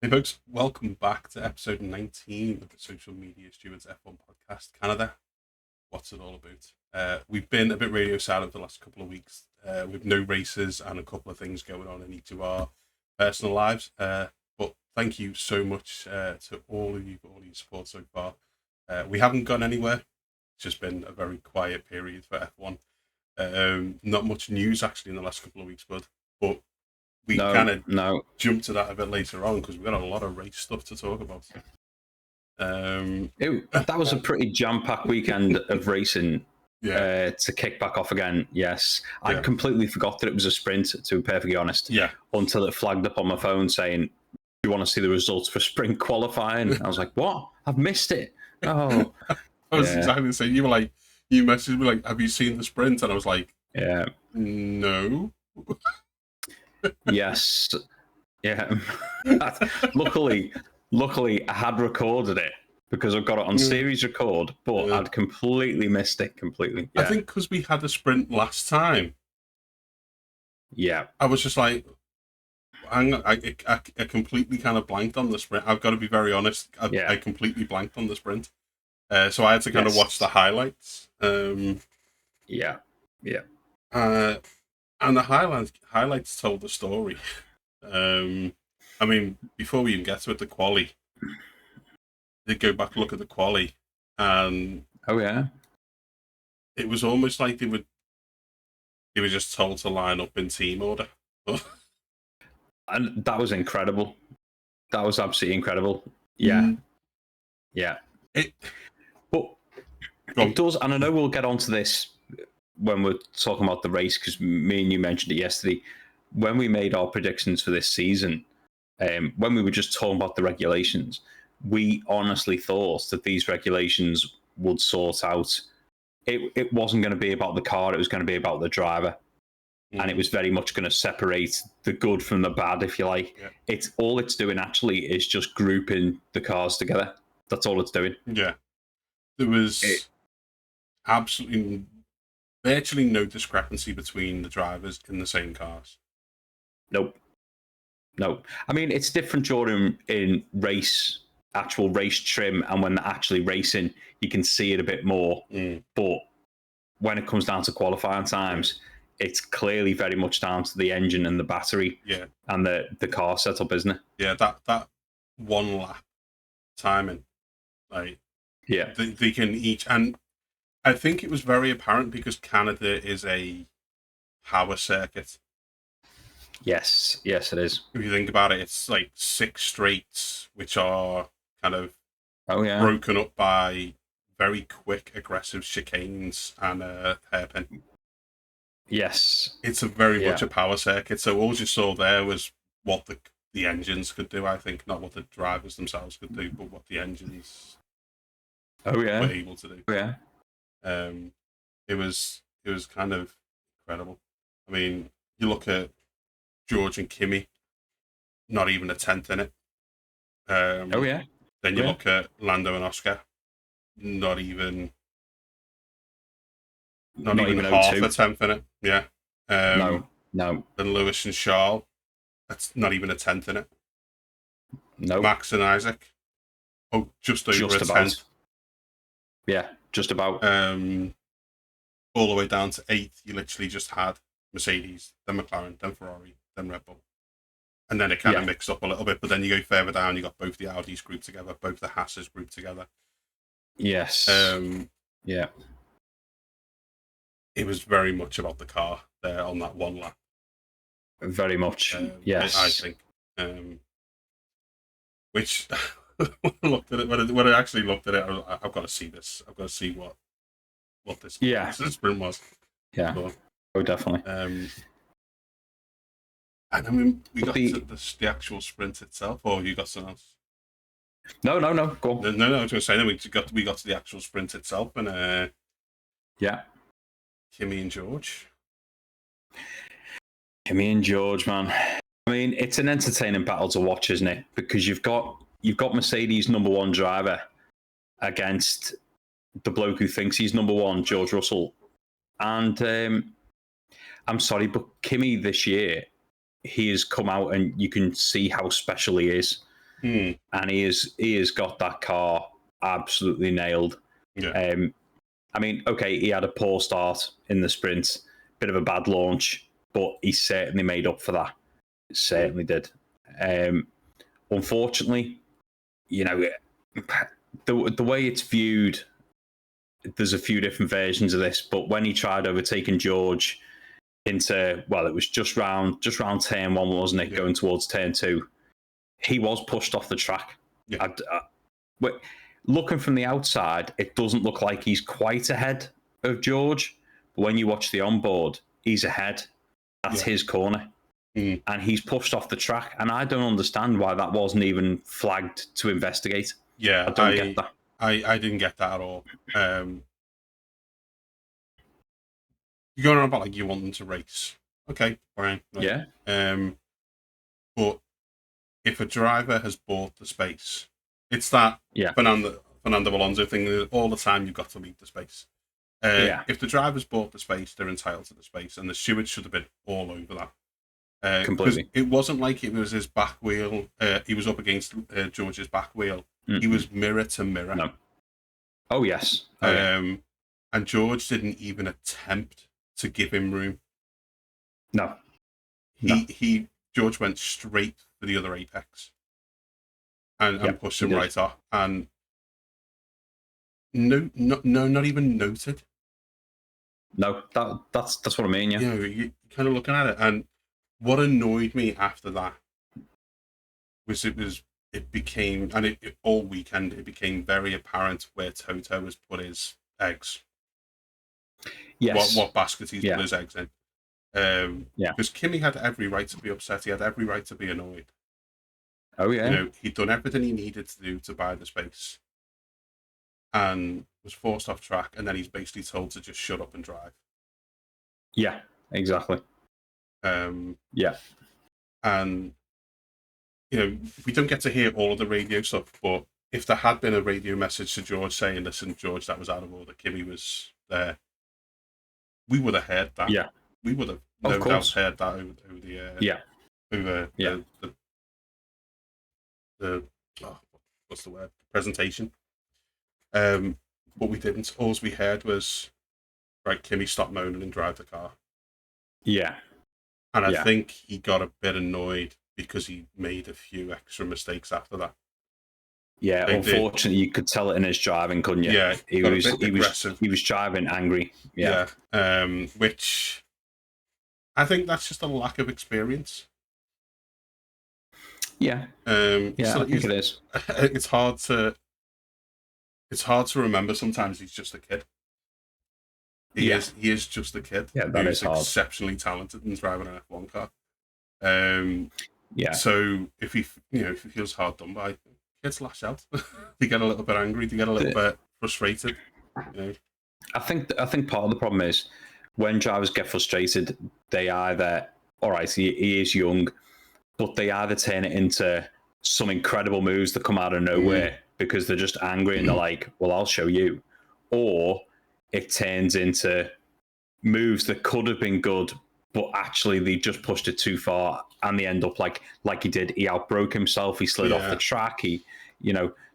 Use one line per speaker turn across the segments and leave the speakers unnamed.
Hey folks, welcome back to episode 19 of the Social Media Stewards F1 Podcast Canada. What's it all about? We've been a bit radio silent for the last couple of weeks with no races and a couple of things going on in each of our personal lives. But thank you so much to all of you for all your support so far. We haven't gone anywhere. It's just been a very quiet period for F1. Not much news actually in the last couple of weeks, but we kind of jump to that a bit later on because we've got a lot of race stuff to talk about.
That was a pretty jam-packed weekend of racing to kick back off again. Yes, I completely forgot that it was a sprint, to be perfectly honest.
Yeah.
Until it flagged up on my phone saying, "Do you want to see the results for sprint qualifying?" I was like, "What? I've missed it." Oh,
I was exactly the same. You were like, you messaged me like, "Have you seen the sprint?" And I was like,
"Yeah,
no."
Yes. Yeah. Luckily, I had recorded it because I've got it on series record, but I'd completely missed it completely. Yeah.
I think because we had a sprint last time.
Yeah.
I was just like, I completely kind of blanked on the sprint. I've got to be very honest. I completely blanked on the sprint. So I had to kind of watch the highlights.
Yeah.
And the highlights told the story. I mean, before we even get to it, the quali. They go back and look at the quali, and it was almost like they were just told to line up in team order.
And that was incredible. That was absolutely incredible. Yeah. It does, and I know we'll get onto this when we're talking about the race, because me and you mentioned it yesterday, when we made our predictions for this season, when we were just talking about the regulations, we honestly thought that these regulations would sort out. It wasn't going to be about the car, it was going to be about the driver. And it was very much going to separate the good from the bad, if you like. Yeah. All it's doing actually is just grouping the cars together. That's all it's doing.
Yeah. There was absolutely virtually no discrepancy between the drivers in the same cars.
Nope. I mean, it's different during in actual race trim, and when they're actually racing, you can see it a bit more. But when it comes down to qualifying times, it's clearly very much down to the engine and the battery and the car setup, isn't it?
Yeah, that one lap timing. Like, they can each, and I think it was very apparent because Canada is a power circuit.
Yes, it is.
If you think about it, it's like 6 straights, which are kind of broken up by very quick, aggressive chicanes and hairpin.
Yes.
It's a very much a power circuit. So all you saw there was what the engines could do, I think, not what the drivers themselves could do, but what the engines were able to do. It was kind of incredible. I mean, you look at George and Kimi, not even a 10th in it. Then you look at Lando and Oscar, not even half a 10th in it. Yeah.
No.
And Lewis and Charles, that's not even a 10th in it.
No.
Max and Isaac, just over a 10th.
Yeah, just about.
All the way down to 8th, you literally just had Mercedes, then McLaren, then Ferrari, then Red Bull. And then it kind of mixed up a little bit, but then you go further down, you got both the Audis grouped together, both the Haas's grouped together.
Yes.
It was very much about the car there on that one lap.
Very much, yes.
I think. Which, when I actually looked at it, I've got to see this. I've got to see what this sprint was.
Yeah. So, definitely.
And then we got to the actual sprint itself, or you got something else?
No. Go on.
No. I was going to say, then we got to the actual sprint itself, and Kimi and George.
Kimi and George, man. I mean, it's an entertaining battle to watch, isn't it? Because you've got Mercedes' number one driver against the bloke who thinks he's number one, George Russell. And I'm sorry, but Kimi this year, he has come out and you can see how special he is. and he has got that car absolutely nailed.
Yeah.
I mean, okay, he had a poor start in the sprint, bit of a bad launch, but he certainly made up for that. Certainly did. Unfortunately, you know, the way it's viewed, there's a few different versions of this. But when he tried overtaking George into, well, it was just round turn one, wasn't it?
Yeah.
Going towards turn two, he was pushed off the track.
Yeah.
Looking from the outside, it doesn't look like he's quite ahead of George. But when you watch the onboard, he's ahead. That's his corner. And he's pushed off the track. And I don't understand why that wasn't even flagged to investigate.
Yeah,
I don't get that.
I didn't get that at all. You're going on about like you want them to race. Okay, fine. Right.
Yeah.
But if a driver has bought the space, it's that Fernando Alonso thing that all the time you've got to leave the space. If the driver's bought the space, they're entitled to the space, and the steward should have been all over that.
Completely.
It wasn't like it was his back wheel. He was up against George's back wheel. Mm-hmm. He was mirror to mirror.
No. Oh, yes.
And George didn't even attempt to give him room.
No.
George went straight for the other apex and pushed him right off. And not even noted.
No, that's what I mean. Yeah.
You know, you're kind of looking at it, and what annoyed me after that was it became, and it all weekend it became very apparent where Toto has put his eggs.
Yes.
What basket he's put his eggs in. Because Kimi had every right to be upset. He had every right to be annoyed.
Oh yeah.
You know, he'd done everything he needed to do to buy the space, and was forced off track. And then he's basically told to just shut up and drive.
Yeah. Exactly.
Yeah. And you know, we don't get to hear all of the radio stuff, but if there had been a radio message to George saying, "Listen, George, that was out of order. Kimi was there," we would have heard that.
Yeah.
We would have no doubt heard that over the what's the word? Presentation. But we didn't. All we heard was, right, Kimi, stop moaning and drive the car.
Yeah.
And I think he got a bit annoyed because he made a few extra mistakes after that.
Yeah, unfortunately, you could tell it in his driving, couldn't you?
Yeah,
he was driving angry. Yeah.
Which I think that's just a lack of experience.
Yeah. I think it is.
It's hard to remember sometimes he's just a kid. He is just a kid.
Yeah, that is hard.
Exceptionally talented in driving an F1 car. So if he feels hard done by, kids lash out. They get a little bit angry. They get a little bit frustrated. You know?
I think part of the problem is when drivers get frustrated, they either, all right, he is young, but they either turn it into some incredible moves that come out of nowhere because they're just angry and they're like, well, I'll show you. Or it turns into moves that could have been good, but actually they just pushed it too far and they end up like he did. He outbroke himself. He slid off the track.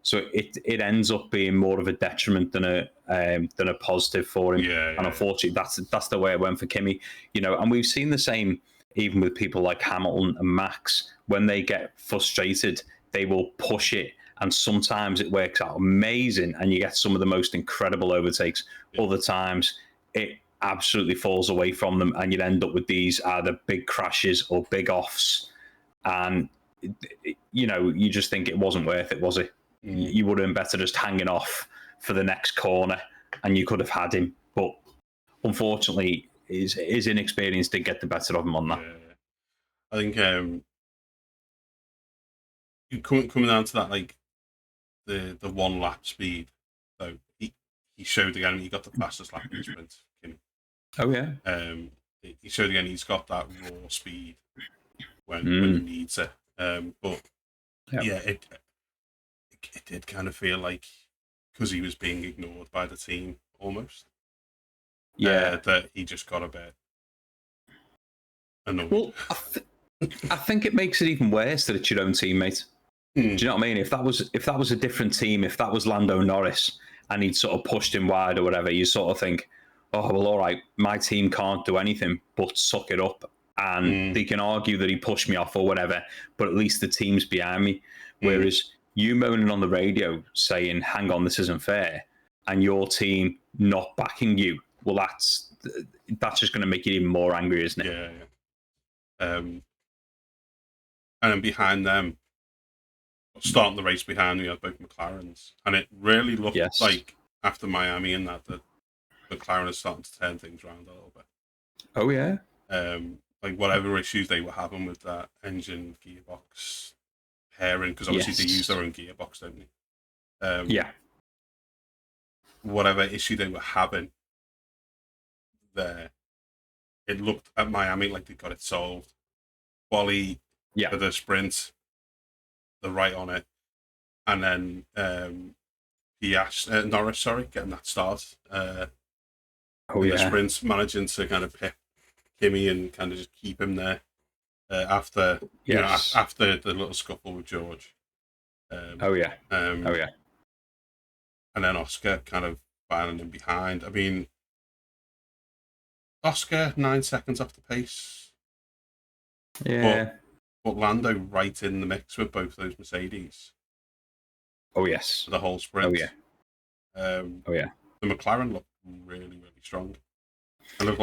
So it ends up being more of a detriment than a positive for him. And unfortunately, that's the way it went for Kimi. And we've seen the same even with people like Hamilton and Max. When they get frustrated, they will push it, and sometimes it works out amazing, and you get some of the most incredible overtakes. Other times, it absolutely falls away from them, and you'd end up with these either big crashes or big offs, and you just think it wasn't worth it, was it? You would have been better just hanging off for the next corner, and you could have had him. But unfortunately, his inexperience did get the better of him on that.
I think coming down to that, like the 1 lap speed. So he showed again he got the fastest lap in the sprint.
Oh yeah.
He showed again he's got that raw speed when he needs it. But it did kind of feel like because he was being ignored by the team almost. That he just got a bit annoyed.
Well, I think it makes it even worse that it's your own teammate. Do you know what I mean? If that was a different team, if that was Lando Norris and he'd sort of pushed him wide or whatever, you sort of think, oh well, all right, my team can't do anything but suck it up, and they can argue that he pushed me off or whatever, but at least the team's behind me. Whereas you moaning on the radio saying, "Hang on, this isn't fair," and your team not backing you, well, that's just going to make you even more angry, isn't it?
Yeah, yeah. And then behind them, starting the race behind, we had both McLarens, and it really looked like after Miami and that McLaren is starting to turn things around a little bit.
Oh yeah.
Like whatever issues they were having with that engine gearbox pairing, because obviously they use their own gearbox, don't they?
Yeah.
Whatever issue they were having there, it looked at Miami like they got it solved. Quali for the sprint, they're right on it, and then Norris, getting that start. The sprint, managing to kind of pick Kimi and kind of just keep him there after after the little scuffle with George. And then Oscar kind of filing him behind. I mean, Oscar 9 seconds off the pace.
Yeah.
But Lando right in the mix with both those Mercedes.
Oh yes.
For the whole sprint.
Oh yeah.
The McLaren looked really, really strong. It looked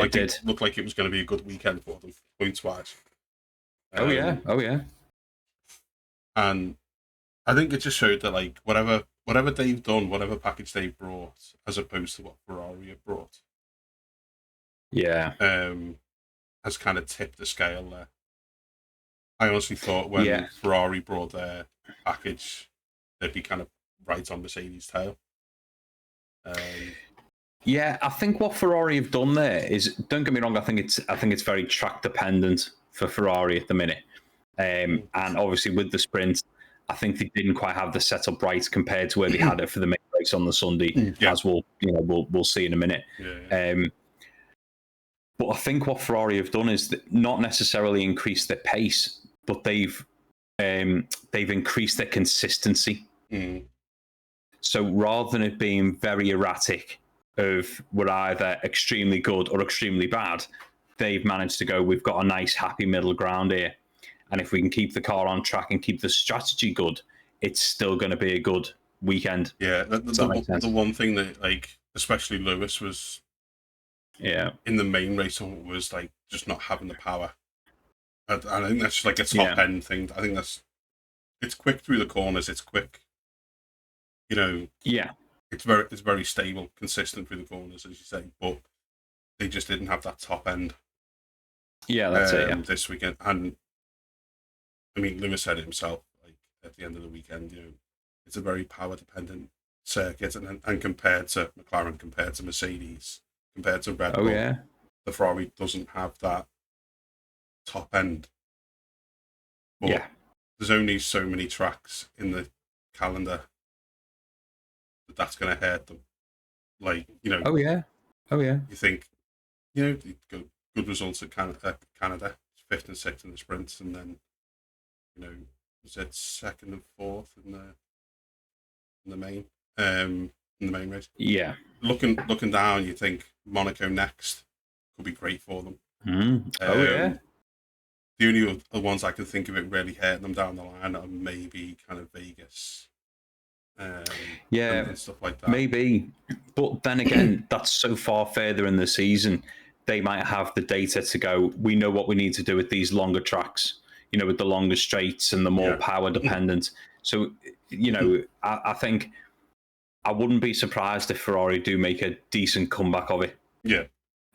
like it was going to be a good weekend for them, points wise.
Oh yeah.
And I think it just showed that like whatever they've done, whatever package they've brought, as opposed to what Ferrari have brought.
Yeah.
Has kind of tipped the scale there. I honestly thought when Ferrari brought their package, they'd be kind of right on Mercedes' tail.
Yeah, I think what Ferrari have done there is, don't get me wrong, I think it's very track dependent for Ferrari at the minute. And obviously with the sprint, I think they didn't quite have the setup right compared to where they had it for the main race on the Sunday, as we'll see in a minute. But I think what Ferrari have done is not necessarily increase their pace, but they've increased their consistency. So rather than it being very erratic, of we're either extremely good or extremely bad, they've managed to go, we've got a nice happy middle ground here, and if we can keep the car on track and keep the strategy good, it's still going to be a good weekend.
Yeah, the one thing that, like, especially Lewis was in the main race was like just not having the power. I think that's like a top end thing. I think it's quick through the corners, it's quick, it's very stable, consistent through the corners, as you say, but they just didn't have that top end.
Yeah, that's it.
This weekend, and I mean, Lewis said it himself. Like at the end of the weekend, it's a very power dependent circuit, and compared to McLaren, compared to Mercedes, compared to Red Bull, the Ferrari doesn't have that top end. But there's only so many tracks in the calendar that's going to hurt them. Like, you think, good results at Canada, 5th and 6th in the sprints, and then, was it 2nd and 4th in the main race?
Yeah.
Looking down, you think Monaco next could be great for them. The only other ones I can think of it really hurting them down the line are maybe kind of Vegas. And stuff like that.
Maybe, but then again, that's so far further in the season. They might have the data to go, we know what we need to do with these longer tracks, with the longer straights and the more power dependent. So, I think I wouldn't be surprised if Ferrari do make a decent comeback of it.
Yeah.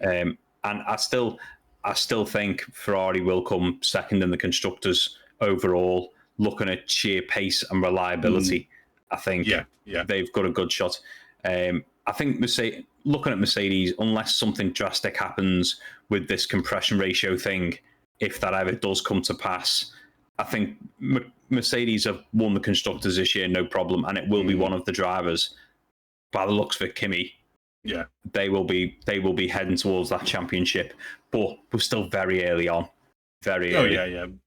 And I still think Ferrari will come second in the constructors overall, looking at sheer pace and reliability. I think they've got a good shot. I think looking at Mercedes, unless something drastic happens with this compression ratio thing, if that ever does come to pass, I think Mercedes have won the constructors this year, no problem, and it will be one of the drivers. By the looks for Kimi, they will be heading towards that championship, but we're still very early on. Very early.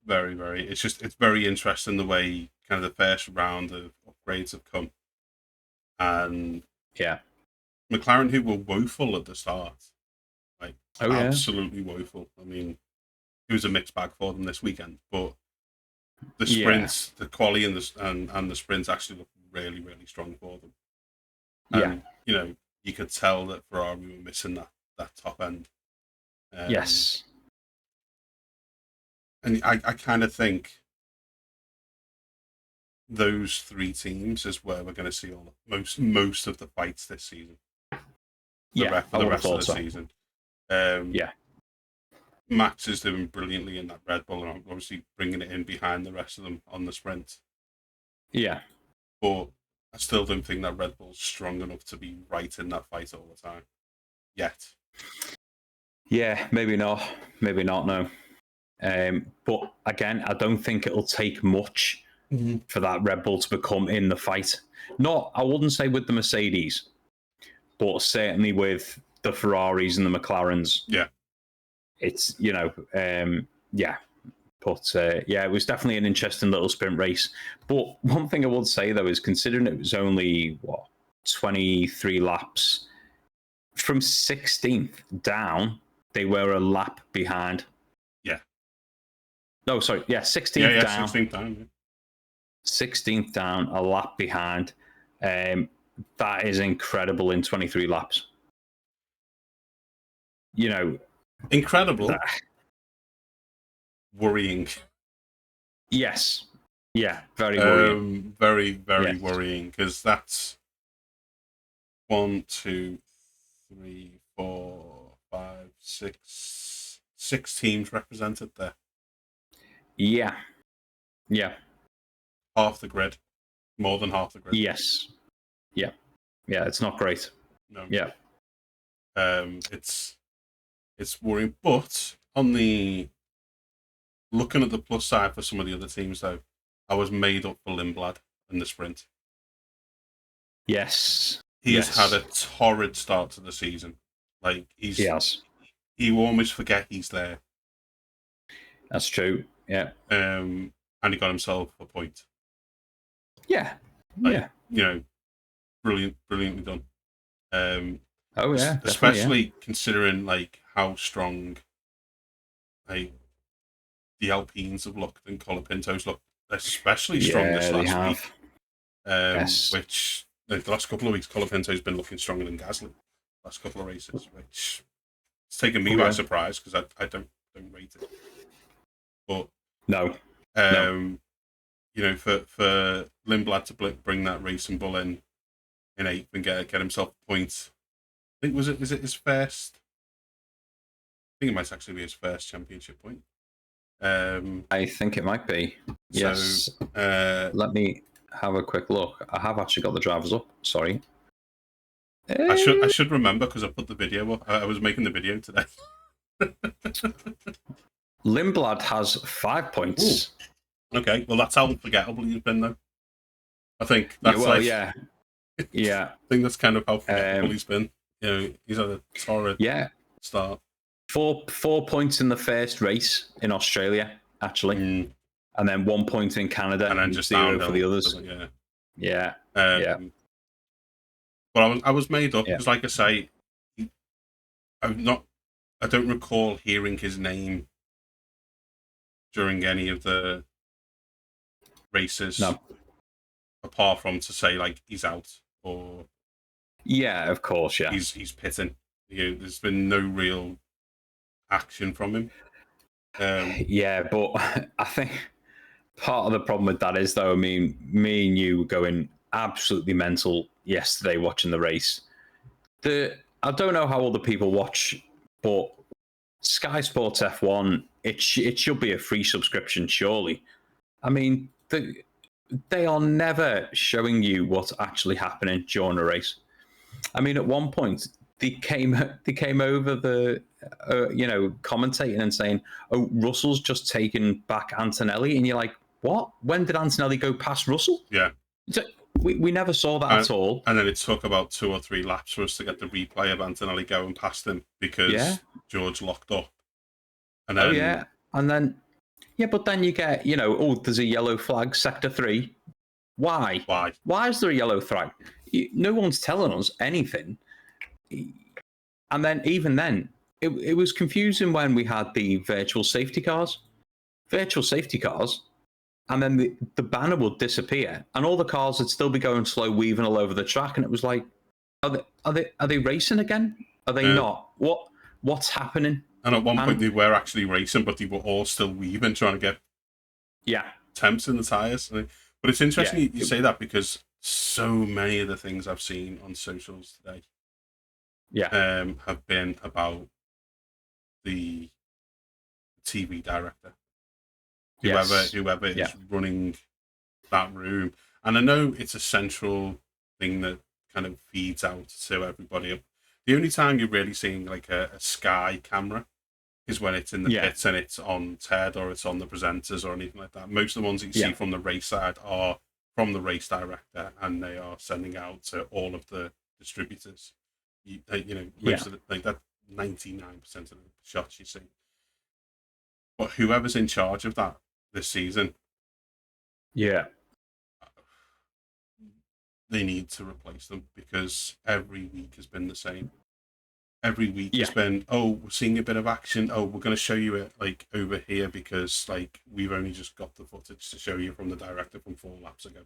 Very, very. It's very interesting the way kind of the first round of upgrades have come, and
Yeah.
McLaren, who were woeful at the start, like
Oh, yeah.
absolutely woeful. I mean, it was a mixed bag for them this weekend, but the
Yeah.
sprints, the quali and the sprints actually looked really, really strong for them. And you could tell that Ferrari were missing that top end.
Yes.
And I kind of think those three teams is where we're going to see most of the fights this season. For the rest of the season. Max is doing brilliantly in that Red Bull, and obviously bringing it in behind the rest of them on the sprint.
Yeah.
But I still don't think that Red Bull's strong enough to be right in that fight all the time. Yet.
Yeah, maybe not. Maybe not, no. But again, I don't think it'll take much for that Red Bull to become in the fight. Not, I wouldn't say with the Mercedes, but certainly with the Ferraris and the McLarens.
Yeah.
It's, yeah. But it was definitely an interesting little sprint race. But one thing I would say, though, is considering it was only, 23 laps, from 16th down, they were a lap behind.
Yeah.
No, sorry. Yeah, 16th down.
16th down. Yeah.
16th down, a lap behind. That is incredible in 23 laps.
Incredible. Worrying.
Yes. Yeah, very worrying.
Very, very worrying, because that's 1, 2, 3, 4, 5, 6 teams represented there.
Yeah. Yeah.
Half the grid. More than half the grid.
Yes. Yeah. Yeah, it's not great.
No.
Yeah.
It's worrying. But looking at the plus side for some of the other teams, though, I was made up for Lindblad in the sprint.
Yes.
He has had a torrid start to the season. Like, he almost forget he's there.
That's true. Yeah.
And he got himself a point.
Yeah.
Brilliantly done.
Especially
considering like how strong the Alpines have looked and Colapinto's looked especially strong this last week. Which the last couple of weeks Colapinto's been looking stronger than Gasly. Last couple of races, which it's taken me by surprise because I don't rate it. But
no.
For Lindblad to bring that racing bull in 8th and get himself a point. I think is it his first? I think it might actually be his first championship point.
I think it might be. Yes. Let me have a quick look. I have actually got the drivers up. Sorry.
I should remember because I put the video up. I was making the video today.
Lindblad has 5 points.
Ooh. Okay, well that's how unforgettable he's been, though. I think that's
yeah.
I think that's kind of how forgettable he's been. He's had a torrid start.
4 points in the first race in Australia, actually, and then 1 point in Canada,
and then just
0 for the others.
Yeah. But I was made up because, like I say, I don't recall hearing his name during any of the races.
No.
Apart from to say like he's out or
of course,
he's pitting. There's been no real action from him.
But I think part of the problem with that is, though, I mean, me and you were going absolutely mental yesterday watching the race. I don't know how other people watch, but Sky Sports F1, it should be a free subscription, surely. I mean, they are never showing you what's actually happening during a race. I mean, at one point, they came over the, commentating and saying, "Oh, Russell's just taken back Antonelli," and you're like, "What? When did Antonelli go past Russell?"
Yeah,
we never saw that at all.
And then it took about 2 or 3 laps for us to get the replay of Antonelli going past him because George locked up. And then,
and then Yeah, but then you get, oh, there's a yellow flag, sector 3. Why?
Why?
Why is there a yellow flag? No one's telling us anything. And then, even then, it was confusing when we had the virtual safety cars. Virtual safety cars, and then the banner would disappear, and all the cars would still be going slow, weaving all over the track, and it was like, are they racing again? Are they not? What's happening?
And at one point they were actually racing, but they were all still weaving, trying to get temps in the tires. But it's interesting you say that, because so many of the things I've seen on socials today have been about the TV director, whoever is running that room. And I know it's a central thing that kind of feeds out to everybody. The only time you're really seeing like a Sky camera is when it's in the pits and it's on Ted or it's on the presenters or anything like that. Most of the ones that you see from the race side are from the race director, and they are sending out to all of the distributors. Most of the, like that 99% of the shots you see. But whoever's in charge of that this season,
they
need to replace them, because every week has been the same. Every week has been, we're seeing a bit of action. We're going to show you it like over here, because like we've only just got the footage to show you from the director from 4 laps ago.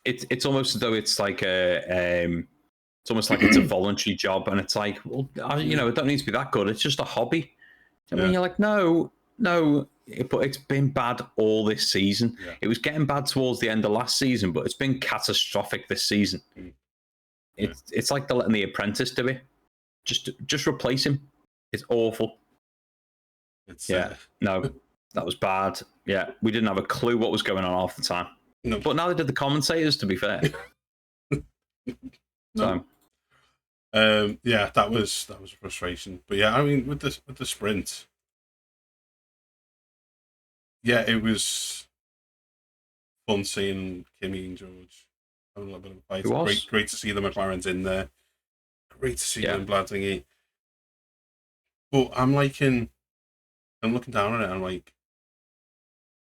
It's almost as though it's like it's almost like it's a voluntary job, and it's like, well, it don't need to be that good. It's just a hobby. I mean, you're like, no, but it's been bad all this season. It was getting bad towards the end of last season, but it's been catastrophic this season. It's like they're letting the apprentice do it. Just replace him. It's awful. No, that was bad. Yeah, we didn't have a clue what was going on half the time.
No.
But neither did the commentators, to be fair.
No. That was a frustration. But I mean, with the sprint, it was fun seeing Kimi and George having a little bit of a fight.
It was
great to see the McLarens in there. Great to see them blading. But I'm looking down on it, and I'm like,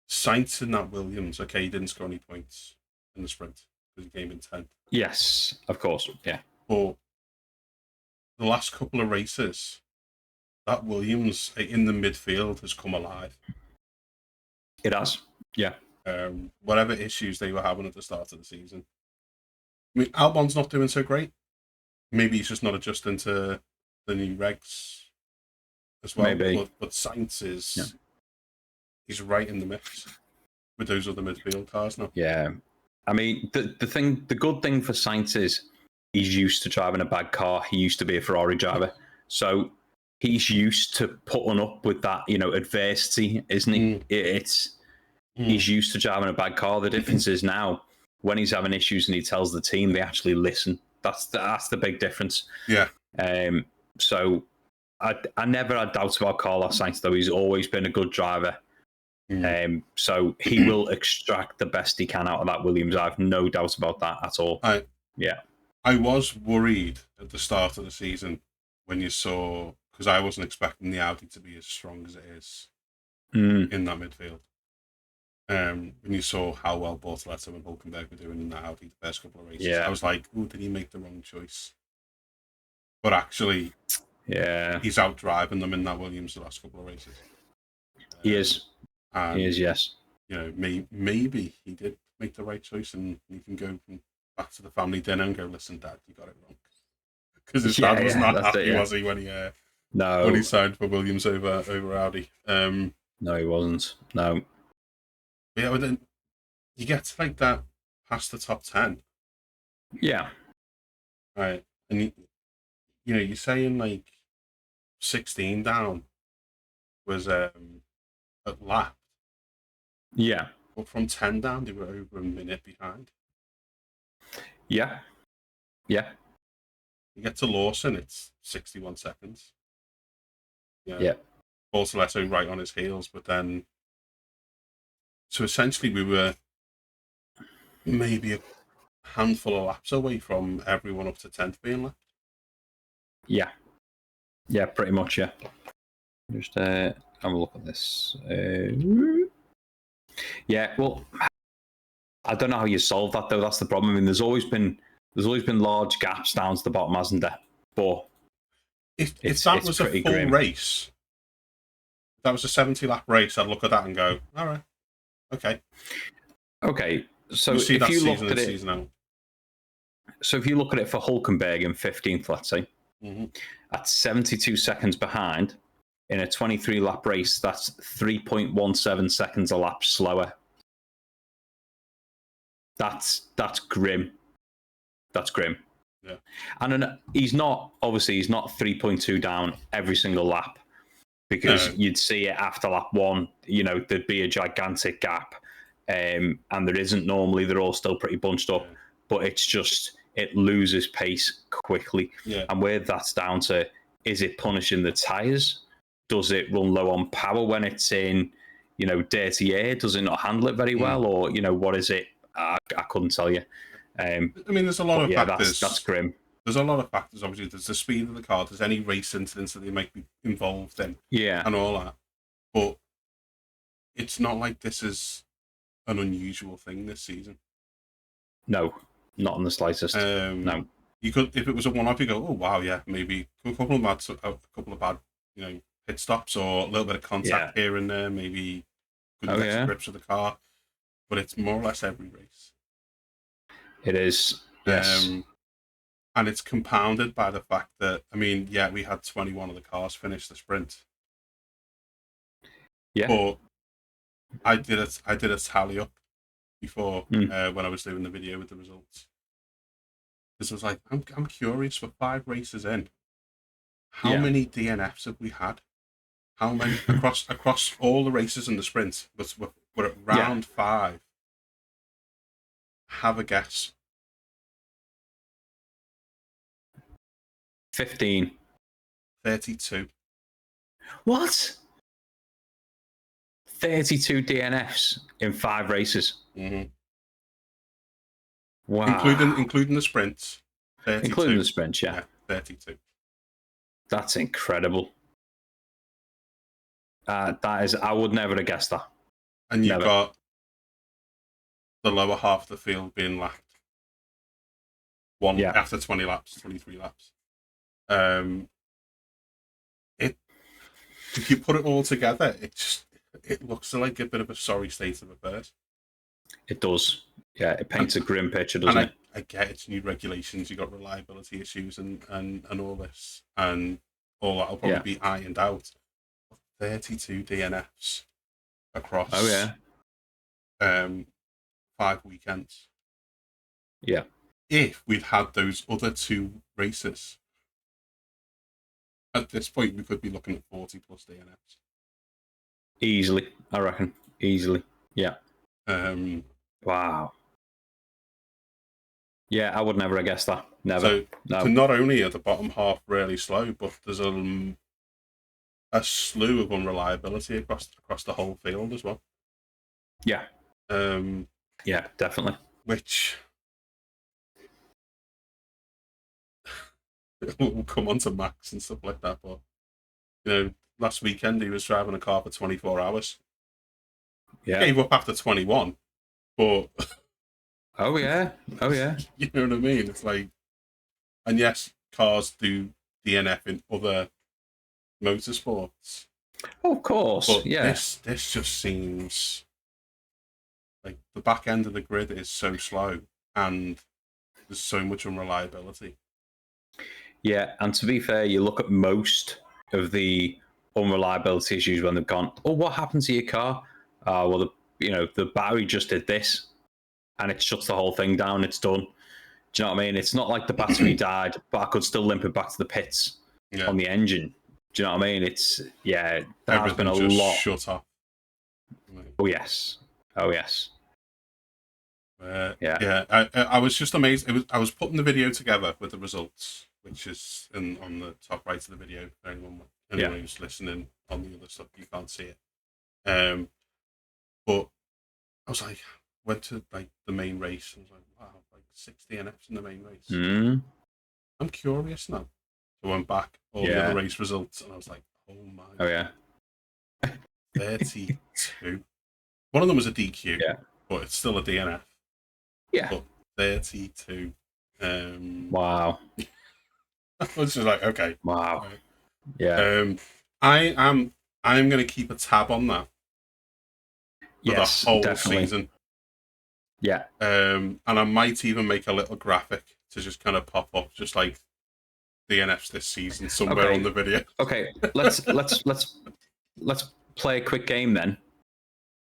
Sainz in that Williams. Okay, he didn't score any points in the sprint because he came in 10th.
Yes, of course. Yeah.
But the last couple of races, that Williams in the midfield has come alive.
It has. Yeah.
Whatever issues they were having at the start of the season. I mean, Albon's not doing so great. Maybe he's just not adjusting to the new regs as well.
Maybe.
But Sainz is he's right in the mix with those other midfield cars now.
Yeah. I mean, the good thing for Sainz is he's used to driving a bad car. He used to be a Ferrari driver. So he's used to putting up with that, adversity, isn't he? He's used to driving a bad car. The difference is now, when he's having issues and he tells the team, they actually listen. That's the big difference.
Yeah.
So I never had doubts about Carlos Sainz, though. He's always been a good driver. So he will extract the best he can out of that Williams. I have no doubt about that at all.
I was worried at the start of the season when you saw, because I wasn't expecting the Audi to be as strong as it is in that midfield. When you saw how well Bortoleto and Hulkenberg were doing in that Audi the first couple of races, I was like, "Oh, did he make the wrong choice?" But actually, he's out driving them in that Williams the last couple of races.
He is.
And,
he is. Yes.
Maybe he did make the right choice, and he can go back to the family dinner and go, "Listen, Dad, you got it wrong." Because his dad was not happy, was he, when he signed for Williams over Audi?
No, he wasn't. No.
But then you get to like that past the top 10.
Yeah.
Right. And you're saying like 16 down was at lap.
Yeah.
But from 10 down, they were over a minute behind.
Yeah. Yeah.
You get to Lawson, it's 61 seconds.
Yeah.
Bortoleto right on his heels, but then... So essentially we were maybe a handful of laps away from everyone up to 10th being left.
Yeah. Yeah, pretty much, yeah. Just have a look at this. Yeah, well, I don't know how you solve that though. That's the problem. I mean, there's always been large gaps down to the bottom, hasn't there? But
if that was a full
grim.
race, if that was a 70-lap race, I'd look at that and go, all right, okay.
Okay, so
You see
if
that
you
season
looked at
in,
it,
season out.
so if you look at it for Hulkenberg in 15th, let's say, at 72 seconds behind in a 23-lap race, that's 3.17 seconds a lap slower. That's grim. That's grim.
Yeah.
And he's not 3.2 down every single lap, because you'd see it after lap one. You know, there'd be a gigantic gap, and there isn't normally. They're all still pretty bunched up, but it's just it loses pace quickly.
Yeah.
And where that's down to, is it punishing the tires? Does it run low on power when it's in, dirty air? Does it not handle it very well, or what is it? I couldn't tell you.
I mean, there's a lot of factors.
That's grim.
There's a lot of factors. Obviously, there's the speed of the car. There's any race incidents that they might be involved in, and all that. But it's not like this is an unusual thing this season.
No, not in the slightest. No.
You could, if it was a one-off, you go, oh wow, yeah, maybe a couple of bad, pit stops or a little bit of contact here and there. Maybe couldn't get grips with the car, but it's more or less every race.
It is, yes.
And it's compounded by the fact that, I mean, we had 21 of the cars finish the sprint.
Yeah.
But I did a tally up before when I was doing the video with the results. Because I was like, I'm curious, for 5 races in, how many DNFs have we had? How many across all the races in the sprint? We're at round 5. Have a guess.
15.
32.
What? 32 DNFs in 5 races. Wow.
Including the sprints. 32.
Including the sprints, yeah.
32.
That's incredible. That is, I would never have guessed that.
And you've got the lower half of the field being lapped. After 20 laps, 23 laps. If you put it all together, it looks like a bit of a sorry state of affairs.
It does. Yeah, it paints a grim picture, doesn't it?
I get it's new regulations, you've got reliability issues and all this, and all that will probably be ironed out. 32 DNFs across 5 weekends.
Yeah.
If we'd had those other 2 races, at this point we could be looking at 40 plus DNFs.
Easily, I reckon. Easily. Yeah. Wow. Yeah, I would never have guessed that. Never.
So not only are the bottom half really slow, but there's a slew of unreliability across the whole field as well.
Yeah. Yeah, definitely.
Which we'll come on to Max and stuff like that, but last weekend he was driving a car for 24 hours.
Yeah.
Gave up after 21, but
Oh yeah.
You know what I mean? It's like, and yes, cars do DNF in other motorsports.
Oh, of course,
but
yeah.
This just seems like the back end of the grid is so slow and there's so much unreliability.
Yeah, and to be fair, you look at most of the unreliability issues when they've gone, oh, what happened to your car? Well, the battery just did this, and it shuts the whole thing down. It's done. Do you know what I mean? It's not like the battery died, but I could still limp it back to the pits on the engine. Do you know what I mean? It's there has been a lot.
Shut off.
Oh yes.
Yeah. I was just amazed. I was putting the video together with the results, which is on the top right of the video. For anyone who's listening on the other stuff, you can't see it. But I was like, went to like the main race. And I was like, wow, like 6 DNFs in the main race. I'm curious now. I went back all the other race results, and I was like, oh my.
Oh yeah.
32. One of them was a DQ,
Yeah.
but it's still a DNF.
Yeah.
But 32.
Wow.
I was just like, okay.
Wow.
Right.
Yeah.
I'm going to keep a tab on that for the
Yes,
whole
definitely.
season.
Yeah.
And I might even make a little graphic to just kind of pop up, just like DNFs this season somewhere on the video.
Okay. Let's play a quick game then.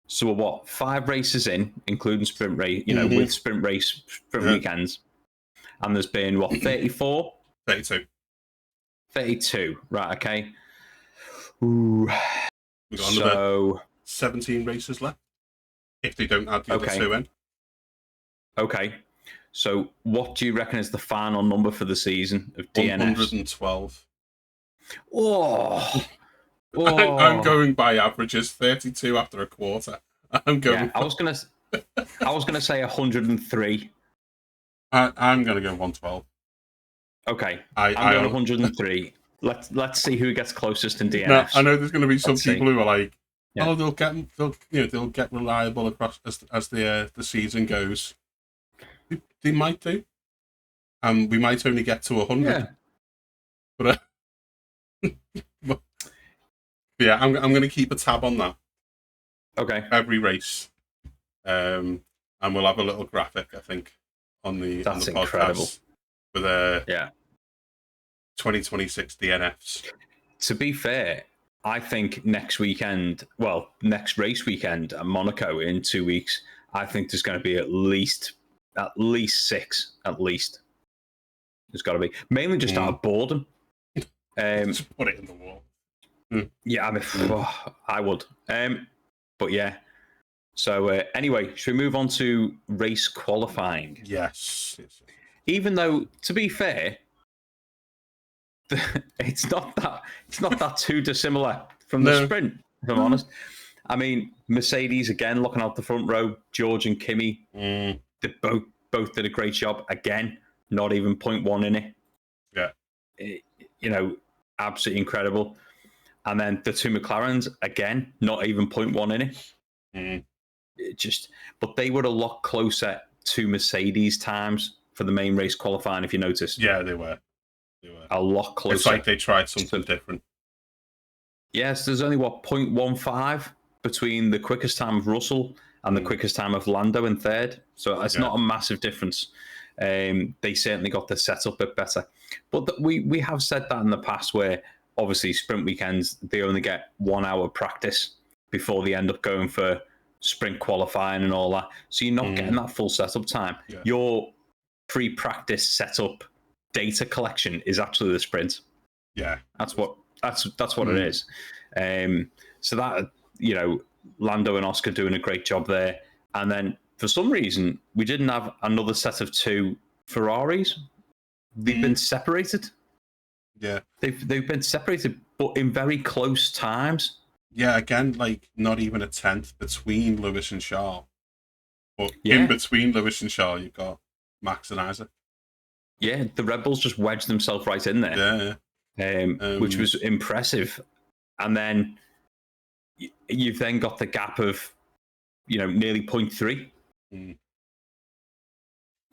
So we're what, 5 races in, including sprint race, with sprint weekends. And there's been what, 34?
32.
32. Right, okay. Ooh.
We've got another 17 races left. If they don't add the other 2 in.
Okay. So what do you reckon is the final number for the season of DNFs?
112.
Oh.
I'm going by averages. 32 after a quarter. I'm going.
Yeah, I was gonna say 103.
I'm gonna go 112.
Okay, I'm going 103. Let's see who gets closest in DNFs.
Now, I know there's going to be some people who are like, oh, they'll get reliable across as the season goes. They might do, and we might only get to 100. Yeah. But yeah, I'm going to keep a tab on that.
Okay.
Every race, and we'll have a little graphic, I think, on the podcast
incredible.
For the 2026 DNFs.
To be fair, I think next race weekend at Monaco in 2 weeks, I think there's going to be at least 6. At least there's got to be, mainly just out of boredom.
Just put it in the wall.
Yeah, I mean, I would. But yeah. So anyway, should we move on to race qualifying?
Yes.
Even though, to be fair, it's not that too dissimilar from the sprint, if I'm honest. I mean, Mercedes again looking out the front row. George and Kimi, they both did a great job again. Not even 0.1 in it. Yeah, absolutely incredible. And then the 2 McLarens again, not even 0.1 in it. But they were a lot closer to Mercedes times for the main race qualifying. If you notice,
yeah, they were
a lot closer.
It's like they tried something different.
Yes, there's only 0.15 between the quickest time of Russell and the quickest time of Lando in third. So it's not a massive difference. They certainly got the setup a bit better. But we have said that in the past, where obviously sprint weekends, they only get 1 hour practice before they end up going for sprint qualifying and all that. So you're not getting that full setup time. Yeah. Your pre-practice setup data collection is actually the sprint.
Yeah.
That's what it is. So that, Lando and Oscar doing a great job there. And then for some reason, we didn't have another set of 2 Ferraris. They've been separated.
Yeah.
They've been separated, but in very close times.
Yeah, again, like not even a tenth between Lewis and Charles. But in between Lewis and Charles, you've got Max and Isaac.
Yeah, the Red Bulls just wedged themselves right in there. Yeah. Which was impressive. And then you've then got the gap of, nearly 0.3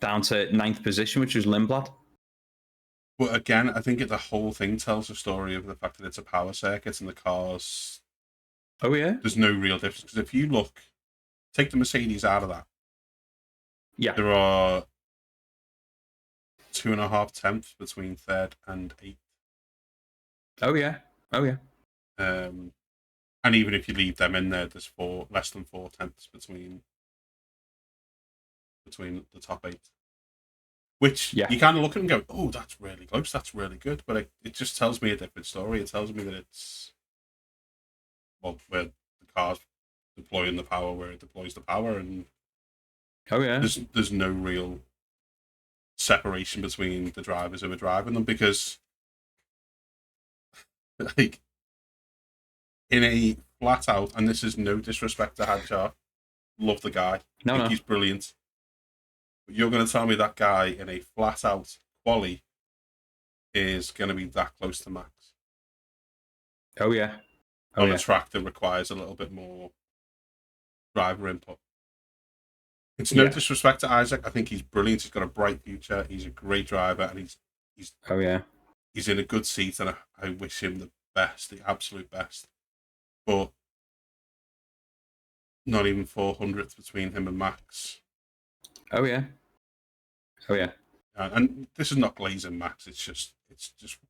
down to 9th position, which was Lindblad.
But again, I think the whole thing tells a story of the fact that it's a power circuit and the cars.
Oh, yeah?
There's no real difference. Because if you take the Mercedes out of that.
Yeah.
There are 2.5 tenths between 3rd and 8th.
Oh, yeah.
And even if you leave them in there, there's less than 4 tenths between the top 8. Which you kind of look at and go, oh, that's really close, that's really good. But it just tells me a different story. It tells me that it's, where the car's deploying the power, where it deploys the power. And there's no real separation between the drivers who are driving them, because like in a flat out, and this is no disrespect to Hadjar, love the guy. I think he's brilliant. But you're going to tell me that guy in a flat out quali is going to be that close to Max?
Oh yeah. Oh,
on
yeah.
a track that requires a little bit more driver input. It's no
Yeah.
disrespect to Isaac. I think he's brilliant. He's got a bright future. He's a great driver, and he's
Oh, yeah.
he's in a good seat, and I wish him the best, the absolute best. But not even 400th between him and Max.
Oh, yeah. Oh, yeah.
And this is not glazing Max. It's just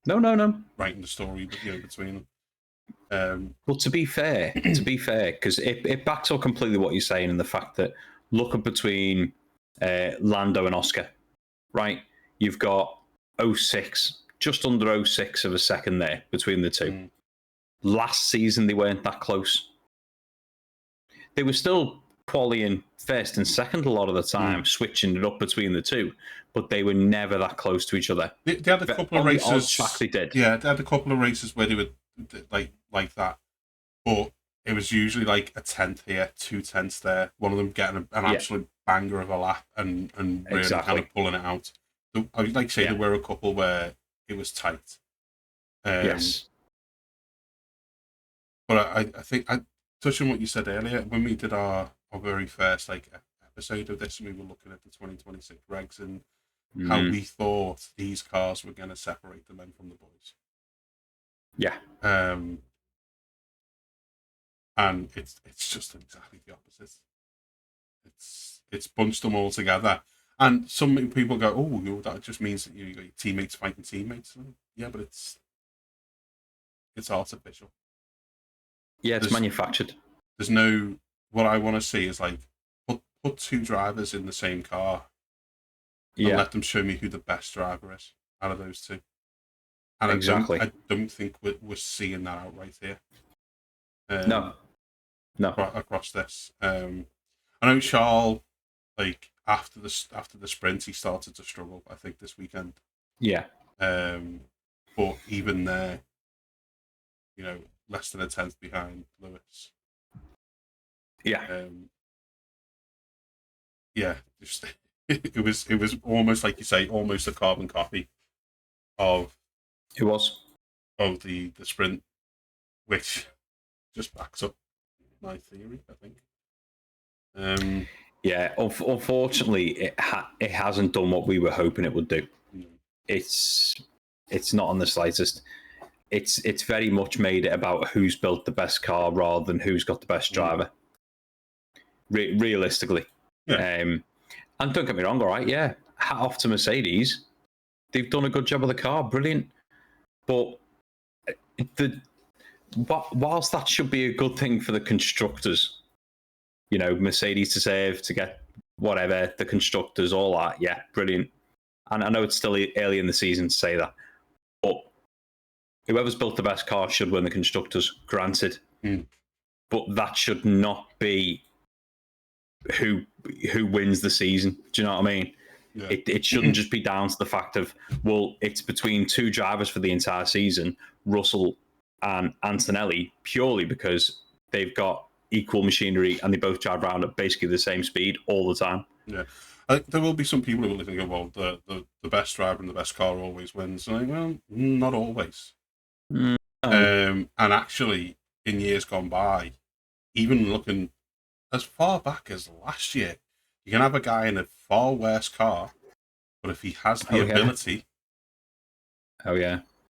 No.
writing the story, between them.
Well, to be fair, because it backs up completely what you're saying in the fact that look at between Lando and Oscar, right? You've got 0.6, just under 0.6 of a second there between the two. Last season, they weren't that close. They were still qualifying first and second a lot of the time, switching it up between the two, but they were never that close to each other.
They had a couple of races.
On the odd track they did.
Yeah, they had a couple of races where they were like that, but it was usually like a 10th here, 2/10 there. One of them getting an absolute banger of a lap and really kind of pulling it out. So I would like to say there were a couple where it was tight.
Yes.
But I think, touching what you said earlier, when we did our very first episode of this, and we were looking at the 2026 regs and how we thought these cars were going to separate the men from the boys.
Yeah.
And it's just exactly the opposite. It's bunched them all together. And some people go, "Oh, that just means that you got your teammates fighting teammates." Yeah, but it's artificial.
Yeah, it's manufactured.
There's no. What I want to see is put two drivers in the same car, and let them show me who the best driver is out of those two. And I don't think we're seeing that outright here.
No.
Across this, I know Charles, after the sprint, he started to struggle. I think this weekend.
Yeah.
But even there, less than a 10th behind Lewis.
Yeah.
Yeah. Just it was almost like you say, almost a carbon copy of.
It was.
Of the sprint, which just backs up my theory, I think.
Yeah, unfortunately, it hasn't done what we were hoping it would do.
No.
It's not on the slightest. It's very much made it about who's built the best car rather than who's got the best driver. Realistically, and don't get me wrong, all right, yeah, hat off to Mercedes, they've done a good job of the car, brilliant. But whilst that should be a good thing for the constructors, Mercedes to save, to get whatever, the constructors, all that, yeah, brilliant. And I know it's still early in the season to say that, but whoever's built the best car should win the constructors, granted. But that should not be who wins the season. Do you know what I mean? Yeah. It shouldn't just be down to the fact of, well, it's between two drivers for the entire season, Russell and Antonelli, purely because they've got equal machinery and they both drive around at basically the same speed all the time.
Yeah. There will be some people who will think, well, the best driver and the best car always wins. And well, not always.
No.
And actually, in years gone by, even looking as far back as last year, you can have a guy in a far worse car, but if he has the ability,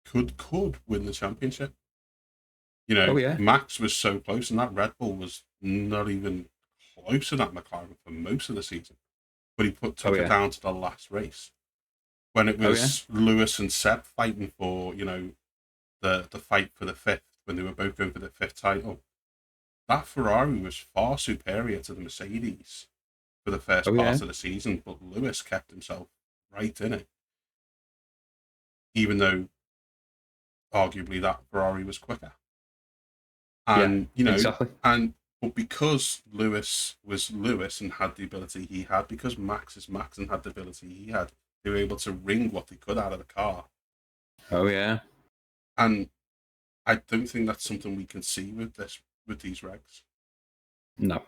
could win the championship. Max was so close, and that Red Bull was not even close to that McLaren for most of the season. But he took it down to the last race when it was Lewis and Seb fighting for the fight for the fifth, when they were both going for the fifth title. That Ferrari was far superior to the Mercedes for the first part of the season, but Lewis kept himself right in it, even though arguably that Ferrari was quicker. And but because Lewis was Lewis and had the ability he had, because Max is Max and had the ability he had, they were able to wring what they could out of the car. And I don't think that's something we can see with these regs.
No.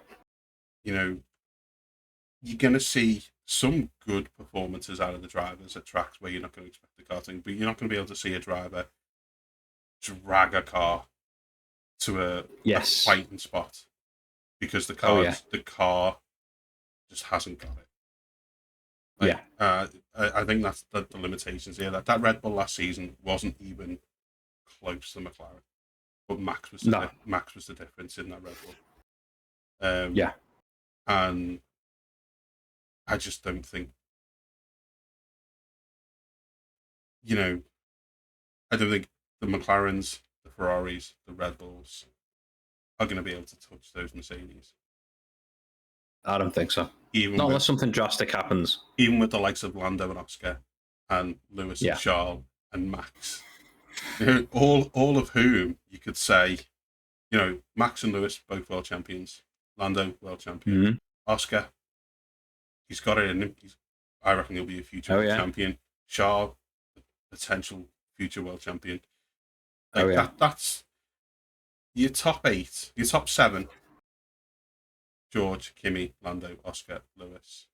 You're going to see some good performances out of the drivers at tracks where you're not going to expect the car to, but you're not going to be able to see a driver drag a car to a
Yes.
fighting spot because the car just hasn't got it. Like, I think that's the limitations here. That Red Bull last season wasn't even close to McLaren, but Max was the difference in that Red Bull. And I just don't think, I don't think the McLarens, the Ferraris, the Red Bulls are going to be able to touch those Mercedes.
I don't think so. Not unless something drastic happens.
Even with the likes of Lando and Oscar and Lewis and Charles and Max, all of whom you could say, Max and Lewis, both world champions. Lando, world champion. Oscar, he's got it in him. I reckon he'll be a future world champion. Charles, potential future world champion. That's your top 8, your top 7. George, Kimi, Lando, Oscar, Lewis,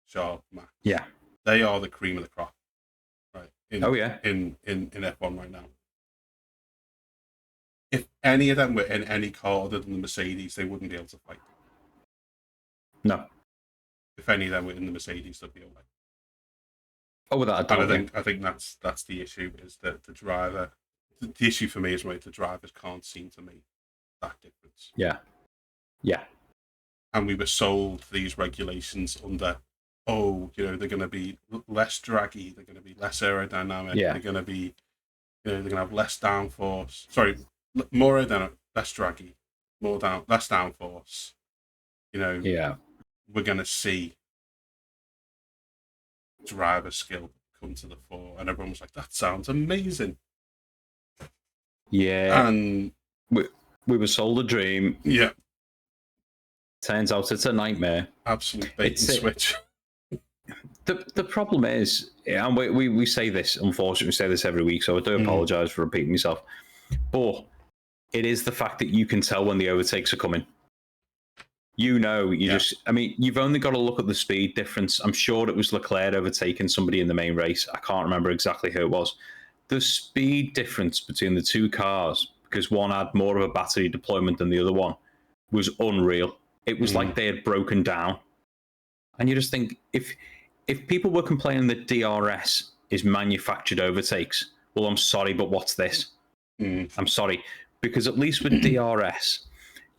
Charles, Max.
Yeah.
They are the cream of the crop. Right. In F1 right now. If any of them were in any car other than the Mercedes, they wouldn't be able to fight.
No.
If any of them were in the Mercedes, they'd be all right.
Oh, without a doubt.
And I think that's the issue, is that the driver. The issue for me is, the drivers can't seem to make that difference.
Yeah. Yeah.
And we were sold these regulations under, they're going to be less draggy, they're going to be less aerodynamic, they're going to be, they're going to have less downforce. Sorry, more aerodynamic, less draggy, less downforce. We're going to see driver skill come to the fore, and everyone was like, "That sounds amazing."
Yeah,
and
we were sold a dream.
Yeah.
Turns out it's a nightmare.
Absolute bait and switch.
The problem is, and we say this, unfortunately, we say this every week, so I do apologise for repeating myself, but it is the fact that you can tell when the overtakes are coming. You've only got to look at the speed difference. I'm sure it was Leclerc overtaking somebody in the main race. I can't remember exactly who it was. The speed difference between the two cars, because one had more of a battery deployment than the other one, was unreal. It was like they had broken down. And you just think, if people were complaining that DRS is manufactured overtakes, well, I'm sorry, but what's this? I'm sorry. Because at least with DRS,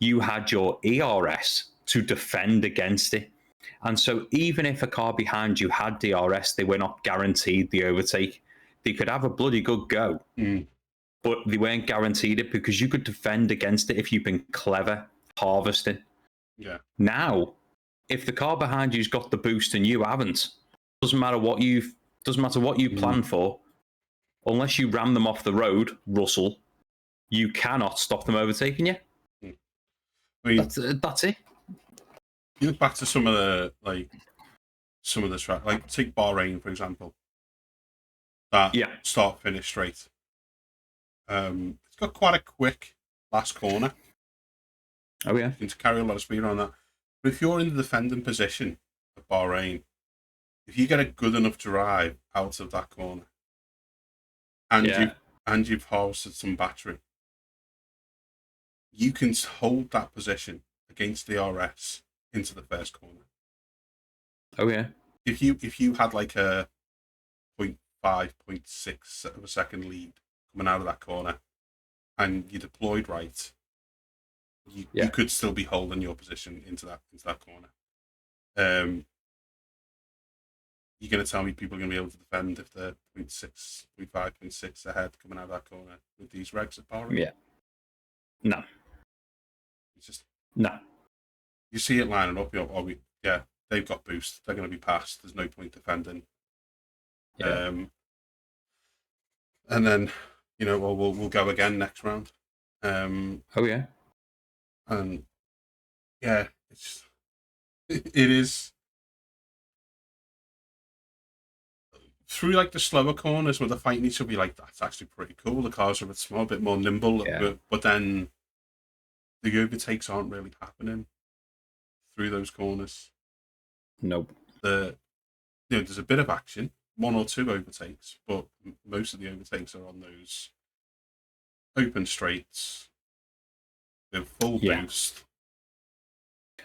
you had your ERS to defend against it. And so even if a car behind you had DRS, they were not guaranteed the overtake. They could have a bloody good go, but they weren't guaranteed it because you could defend against it if you've been clever harvesting.
Yeah.
Now, if the car behind you's got the boost and you haven't, doesn't matter what you plan for, unless you ram them off the road, Russell, you cannot stop them overtaking you.
I mean,
that's it.
You look back to some of the track, like take Bahrain for example. That start-finish straight. It's got quite a quick last corner.
Oh yeah.
You can carry a lot of speed on that. But if you're in the defending position of Bahrain, if you get a good enough drive out of that corner, and you've harvested some battery, you can hold that position against the RS into the first corner.
Oh yeah.
If you had like a 0.5, 0.6 of a second lead coming out of that corner, and you deployed right, you could still be holding your position into that corner. You're going to tell me people are going to be able to defend if they're 0.6, 0.5, 0.6 ahead coming out of that corner with these regs at Bahrain?
Yeah. No.
It's just
no.
You see it lining up. They've got boost. They're going to be passed. There's no point defending.
Yeah.
And then we'll go again next round.
Oh yeah.
And yeah, it is through like the slower corners where the fight needs to be like, that's actually pretty cool. The cars are a bit small, a bit more nimble, but then the overtakes aren't really happening through those corners.
Nope.
There's a bit of action, 1 or 2 overtakes, but most of the overtakes are on those open straights with full boost.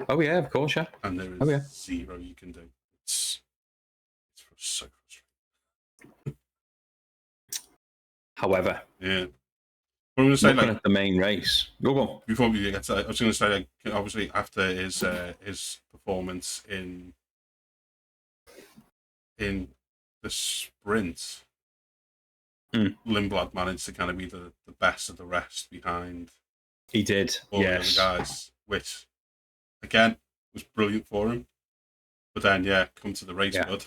Oh yeah, of course, yeah.
And there is zero you can do. It's so frustrating.
However,
yeah. I'm going to say,
looking at the main race. Go on.
Before we get to that, I was going to say, like, obviously after his performance in the sprint, Lindblad managed to kind of be the best of the rest behind.
He did,
all the other guys, which again was brilliant for him. But then, come to the race, bud.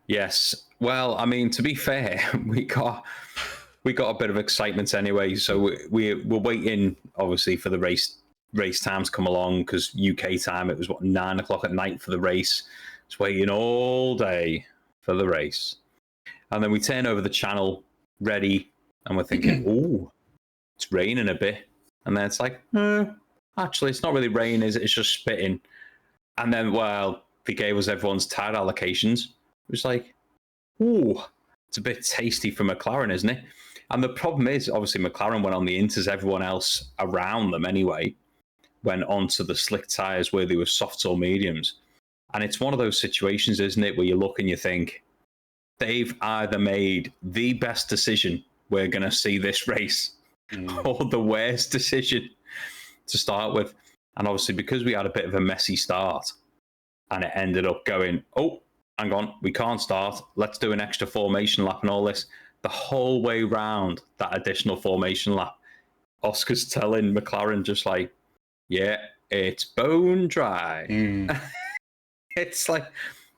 Yes. Well, I mean, to be fair, we got a bit of excitement anyway. So we're waiting, obviously, for the race time to come along, because UK time, it was 9 o'clock at night for the race. It's waiting all day for the race, and then we turn over the channel, ready, and we're thinking, "Oh, it's raining a bit," and then it's like, actually, it's not really raining, is it? It's just spitting. And then, they gave us everyone's tire allocations. It was like, ooh, it's a bit tasty for McLaren, isn't it? And the problem is, obviously, McLaren went on the inters. Everyone else around them, anyway, went onto the slick tyres where they were softs or mediums. And it's one of those situations, isn't it, where you look and you think, they've either made the best decision we're going to see this race, or the worst decision to start with. And obviously, because we had a bit of a messy start, and it ended up going, oh, hang on, we can't start. Let's do an extra formation lap and all this. The whole way round that additional formation lap, Oscar's telling McLaren just like, yeah, it's bone dry. It's like,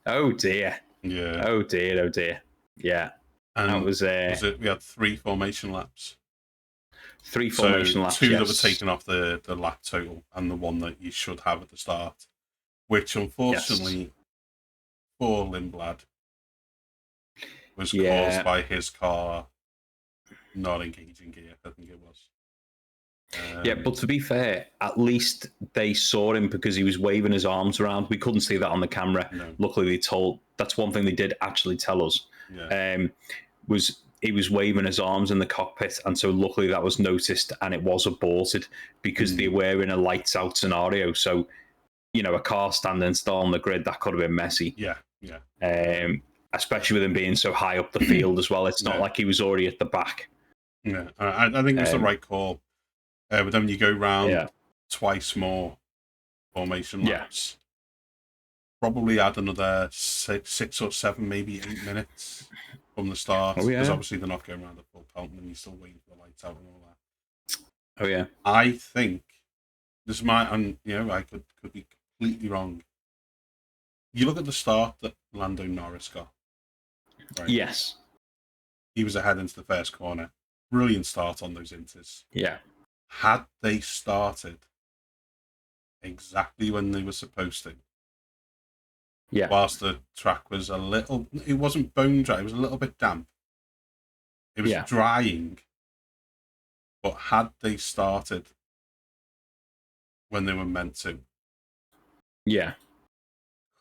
oh dear.
Yeah.
Oh dear, oh dear. Yeah.
And
that was
we had 3 formation laps.
3 formation laps.
2 that were taken off the lap total, and the one that you should have at the start, which unfortunately for Lindblad was caused by his car not engaging gear, I think it was.
But to be fair, at least they saw him because he was waving his arms around. We couldn't see that on the camera.
No.
Luckily, that's one thing they did actually tell us. Was he was waving his arms in the cockpit, and so luckily that was noticed, and it was aborted because they were in a lights out scenario. So, a car standing still on the grid, that could have been messy.
Yeah.
Especially with him being so high up the field as well. It's not like he was already at the back.
Yeah, I think it was the right call. But then when you go round twice more formation laps, probably add another 6 or 7, maybe 8 minutes from the start. Because obviously they're not going around the full pelt, and you're still waiting for the lights out and all that.
Oh yeah.
I think this might, and I could be completely wrong. You look at the start that Lando Norris got. Right?
Yes.
He was ahead into the first corner. Brilliant start on those inters.
Yeah.
Had they started exactly when they were supposed to, whilst the track was it wasn't bone dry, it was a little bit damp. It was drying. But had they started when they were meant to,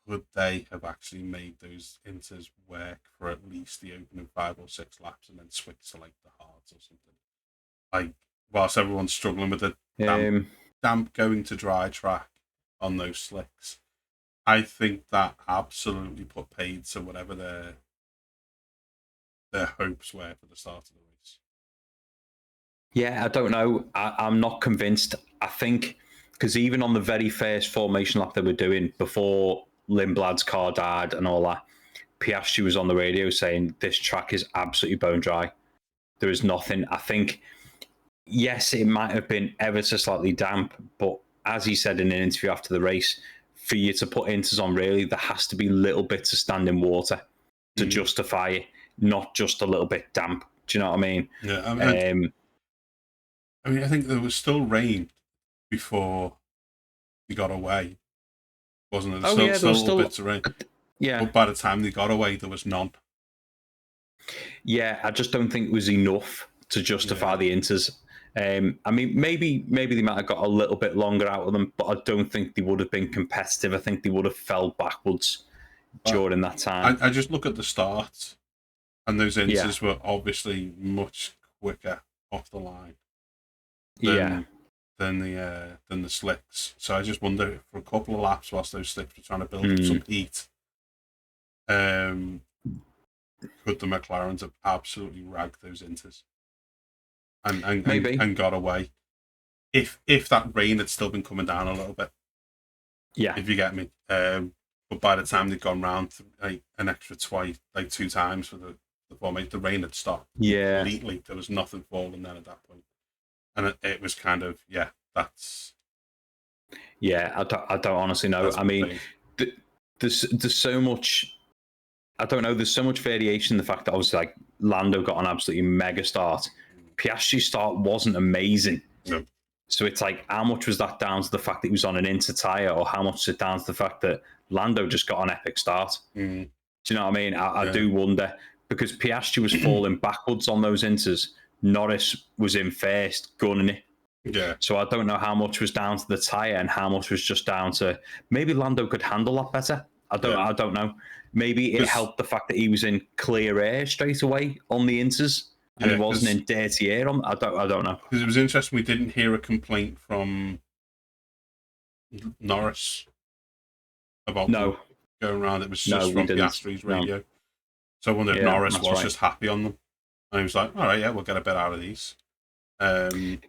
would they have actually made those inters work for at least the opening 5 or 6 laps and then switch to like the hards or something? Like, whilst everyone's struggling with the damp going to dry track on those slicks, I think that absolutely put paid to whatever their hopes were for the start of the race.
Yeah, I don't know. I'm not convinced. I think because even on the very first formation lap they were doing before Lindblad's car died and all that, Piastri was on the radio saying this track is absolutely bone dry. There is nothing. I think, yes, it might have been ever so slightly damp, but as he said in an interview after the race, for you to put inters on, really, there has to be little bits of standing water to justify it, not just a little bit damp. Do you know what I mean?
Yeah, I think there was still rain before they got away, wasn't there? There was still bits of rain.
Yeah.
But by the time they got away, there was none.
Yeah, I just don't think it was enough to justify the inters. I mean, maybe they might have got a little bit longer out of them, but I don't think they would have been competitive. I think they would have fell backwards during that time.
I just look at the start, and those inters were obviously much quicker off the line. than the slicks. So I just wonder if for a couple of laps whilst those slicks were trying to build up some heat, could the McLarens have absolutely ragged those Inters and got away if that rain had still been coming down a little bit.
Yeah,
if you get me. But by the time they'd gone round like an extra two times for the formation, the rain had stopped completely. There was nothing falling then at that point, and it was kind of that's.
Yeah, I don't honestly know. I mean, there's so much. I don't know. There's so much variation in the fact that obviously like Lando got an absolutely mega start. Piastri's start wasn't amazing.
No.
So it's like, how much was that down to the fact that he was on an Inter tyre, or how much is it down to the fact that Lando just got an epic start? Do you know what I mean? I do wonder, because Piastri was falling backwards on those Inters. Norris was in first, gunning it.
Yeah.
So I don't know how much was down to the tyre and how much was just down to maybe Lando could handle that better. I don't know. Maybe it helped the fact that he was in clear air straight away on the Inters. And he wasn't in dirty air. I don't know.
Because it was interesting. We didn't hear a complaint from Norris about going around. It was just from Piastri's radio. So I wonder if Norris was just happy on them. And he was like, all right, we'll get a bit out of these. I mean,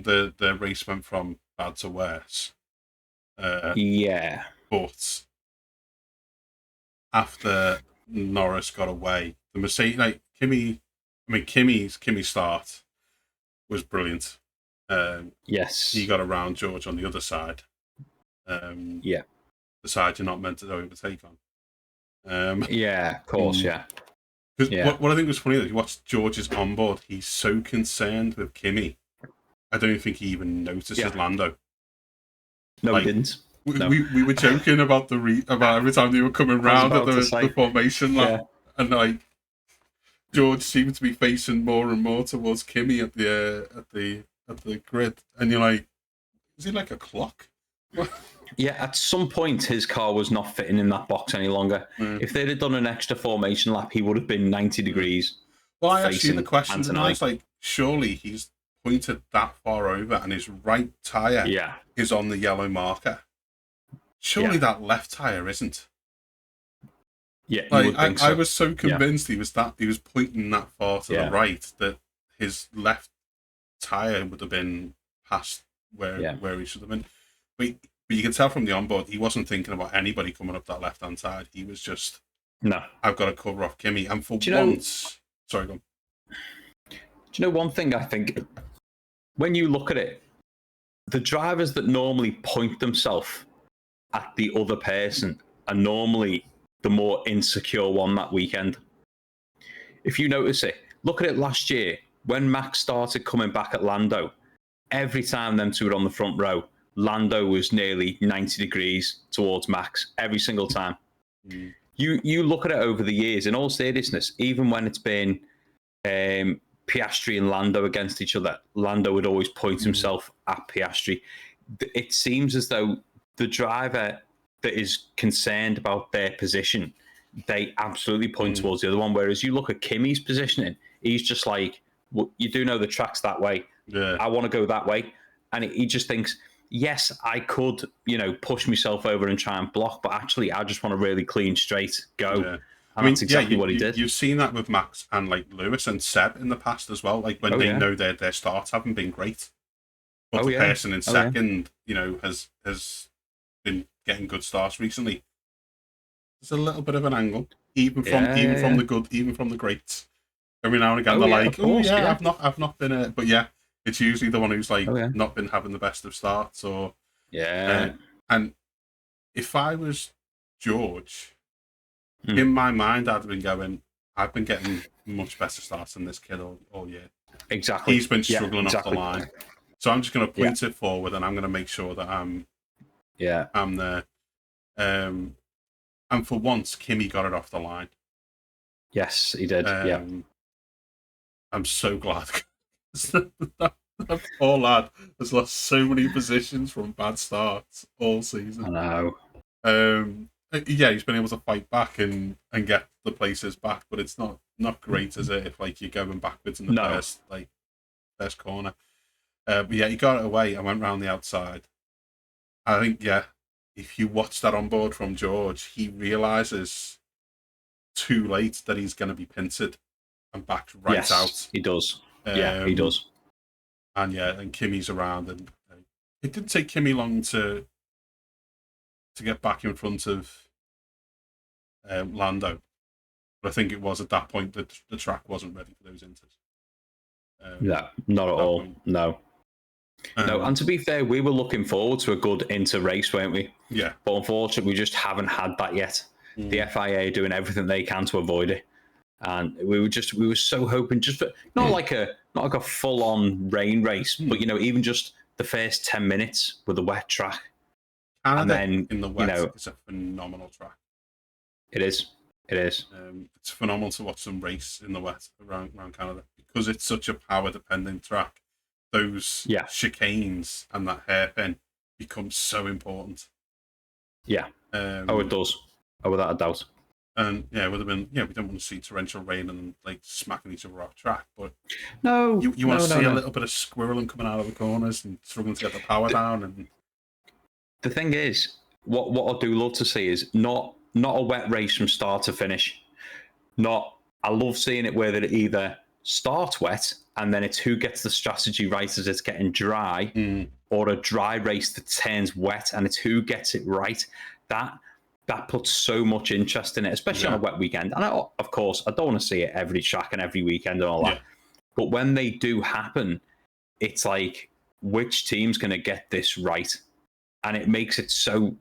the race went from bad to worse. But after Norris got away, the Mercedes, like Kimi's start was brilliant. He got around George on the other side. The side you're not meant to overtake on.
Of course,
Because what I think was funny, that you watched George's onboard, he's so concerned with Kimi, I don't think he even notices Lando.
No, he didn't.
We were joking about about every time they were coming round at the formation lap, and like George seemed to be facing more and more towards Kimi at the grid, and you're like, is he like a clock?
At some point his car was not fitting in that box any longer. If they'd have done an extra formation lap, he would have been 90 degrees.
Well, I asked you the question, and I was like, surely he's pointed that far over, and his right tyre is on the yellow marker. Surely that left tyre isn't.
Yeah,
like, I was so convinced he was pointing that far to the right that his left tyre would have been past where he should have been. But you can tell from the onboard, he wasn't thinking about anybody coming up that left-hand side. He was just, I've got to cover off Kimi. And for once... Sorry, go on.
Do you know one thing I think? When you look at it, the drivers that normally point themselves at the other person are normally the more insecure one that weekend. If you notice it, look at it last year, when Max started coming back at Lando, every time them two were on the front row, Lando was nearly 90 degrees towards Max every single time. You look at it over the years, in all seriousness, even when it's been Piastri and Lando against each other, Lando would always point himself at Piastri. It seems as though the driver that is concerned about their position, they absolutely point towards the other one. Whereas you look at Kimi's positioning, he's just like, well, you do know the track's that way. I want to go that way. And he just thinks, yes, I could, push myself over and try and block, but actually, I just want to really clean straight go.
Yeah. And that's exactly what he did. You've seen that with Max and like Lewis and Seb in the past as well. Like when they know their starts haven't been great, but the person in second, has been getting good starts recently. There's a little bit of an angle, even from the greats. Every now and again, they're like, I've not been a, but it's usually the one who's like not been having the best of starts, or and if I was George, in my mind, I'd have been going, I've been getting much better starts than this kid all year.
Exactly.
He's been struggling off the line, so I'm just going to point it forward, and I'm going to make sure that I'm there. And for once, Kimi got it off the line.
Yes, he did.
I'm so glad. That poor lad has lost so many positions from bad starts all season.
I know.
Yeah, he's been able to fight back and get the places back, but it's not great, is it? If like you're going backwards in the
No.
first corner. But yeah, he got it away and went round the outside. I think if you watch that on board from George, he realizes too late that he's going to be pincered and backed right out.
He does. He does.
And Kimmy's around, and it didn't take Kimmy long to get back in front of Lando, but I think it was at that point that the track wasn't ready for those inters.
No, not at all. Point. No. No, and to be fair, we were looking forward to a good inter race, weren't we?
Yeah.
But unfortunately, we just haven't had that yet. The FIA are doing everything they can to avoid it, and we were so hoping just for not like a full on rain race, but even just the first 10 minutes with a wet track.
Canada and then in the wet, it's a phenomenal track.
It is.
It's phenomenal to watch them race in the wet around Canada because it's such a power dependent track. Those chicanes and that hairpin become so important.
Yeah. It does. Without a doubt.
And it would have been we don't want to see torrential rain and like smacking each other off track, but
no,
you want to see a little bit of squirreling coming out of the corners and struggling to get the power down. And
the thing is, what I do love to see is not a wet race from start to finish. I love seeing it where they either start wet and then it's who gets the strategy right as it's getting dry, or a dry race that turns wet and it's who gets it right. That puts so much interest in it, especially on a wet weekend. And of course, I don't want to see it every track and every weekend and all that. But when they do happen, it's like, which team's going to get this right? And it makes it so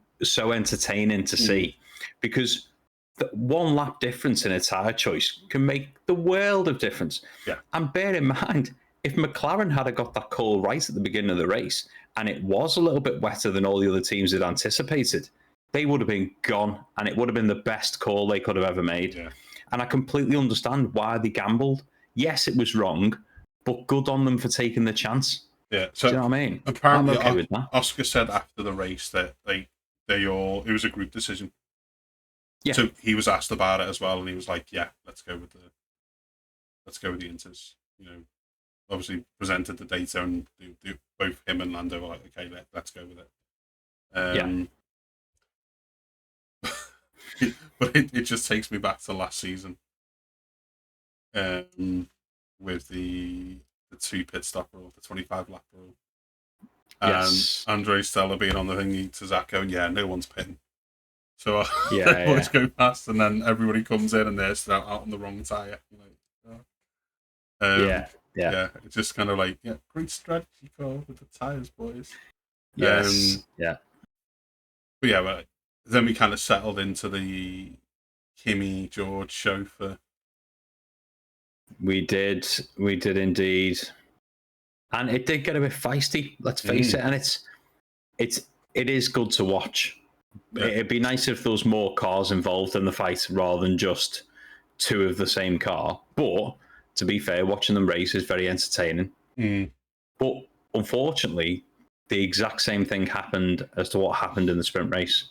entertaining to see, because the one lap difference in a tyre choice can make the world of difference.
Yeah.
And bear in mind, if McLaren had got that call right at the beginning of the race, and it was a little bit wetter than all the other teams had anticipated, they would have been gone, and it would have been the best call they could have ever made.
Yeah.
And I completely understand why they gambled. Yes, it was wrong, but good on them for taking the chance.
Yeah, so
do you know what I mean?
Apparently,
I'm okay with that.
Oscar said after the race that it was a group decision.
Yeah.
So he was asked about it as well, and he was like, "Yeah, let's go with the inters." Obviously presented the data, and both him and Lando were like, "Okay, let's go with it." But it just takes me back to last season, with the 2 pit stop rule, the 25 lap rule, and Andre Stella being on the thingy to Zach going, no one's pitting. So they always go past, and then everybody comes in and they're still out on the wrong tyre. It's just kind of like, great strategy call with the tyres, boys. But then we kind of settled into the Kimmy George show for.
We did indeed, and it did get a bit feisty. Let's face it, and it is good to watch. Yeah. It'd be nice if there was more cars involved in the fight rather than just 2 of the same car. But to be fair, watching them race is very entertaining. But unfortunately, the exact same thing happened as to what happened in the sprint race.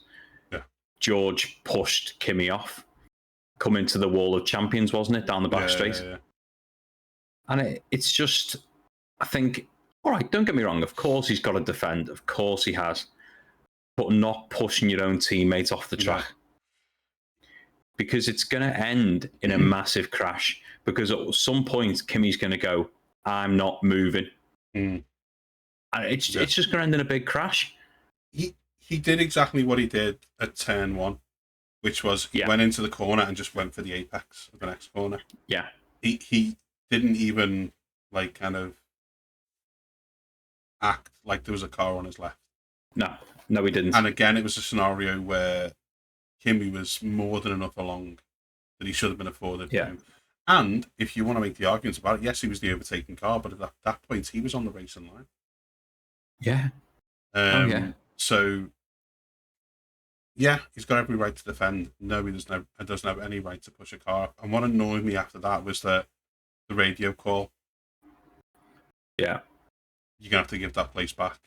Yeah.
George pushed Kimmy off, coming to the wall of champions, wasn't it, down the back straight?
Yeah.
And it's just, I think, all right, don't get me wrong, of course he's got to defend, of course he has, but not pushing your own teammate off the track. Because it's going to end in a massive crash, because at some point, Kimmy's going to go, I'm not moving. And it's just going to end in a big crash.
He did exactly what he did at turn 1, which was he went into the corner and just went for the apex of the next corner.
Yeah.
He didn't even kind of act like there was a car on his left.
No, he didn't.
And again, it was a scenario where Kimmy was more than enough along that he should have been afforded to. And if you want to make the arguments about it, yes, he was the overtaking car, but at that point, he was on the racing line.
Yeah.
So, he's got every right to defend. No, he doesn't have any right to push a car. And what annoyed me after that was the radio call.
Yeah.
You're going to have to give that place back.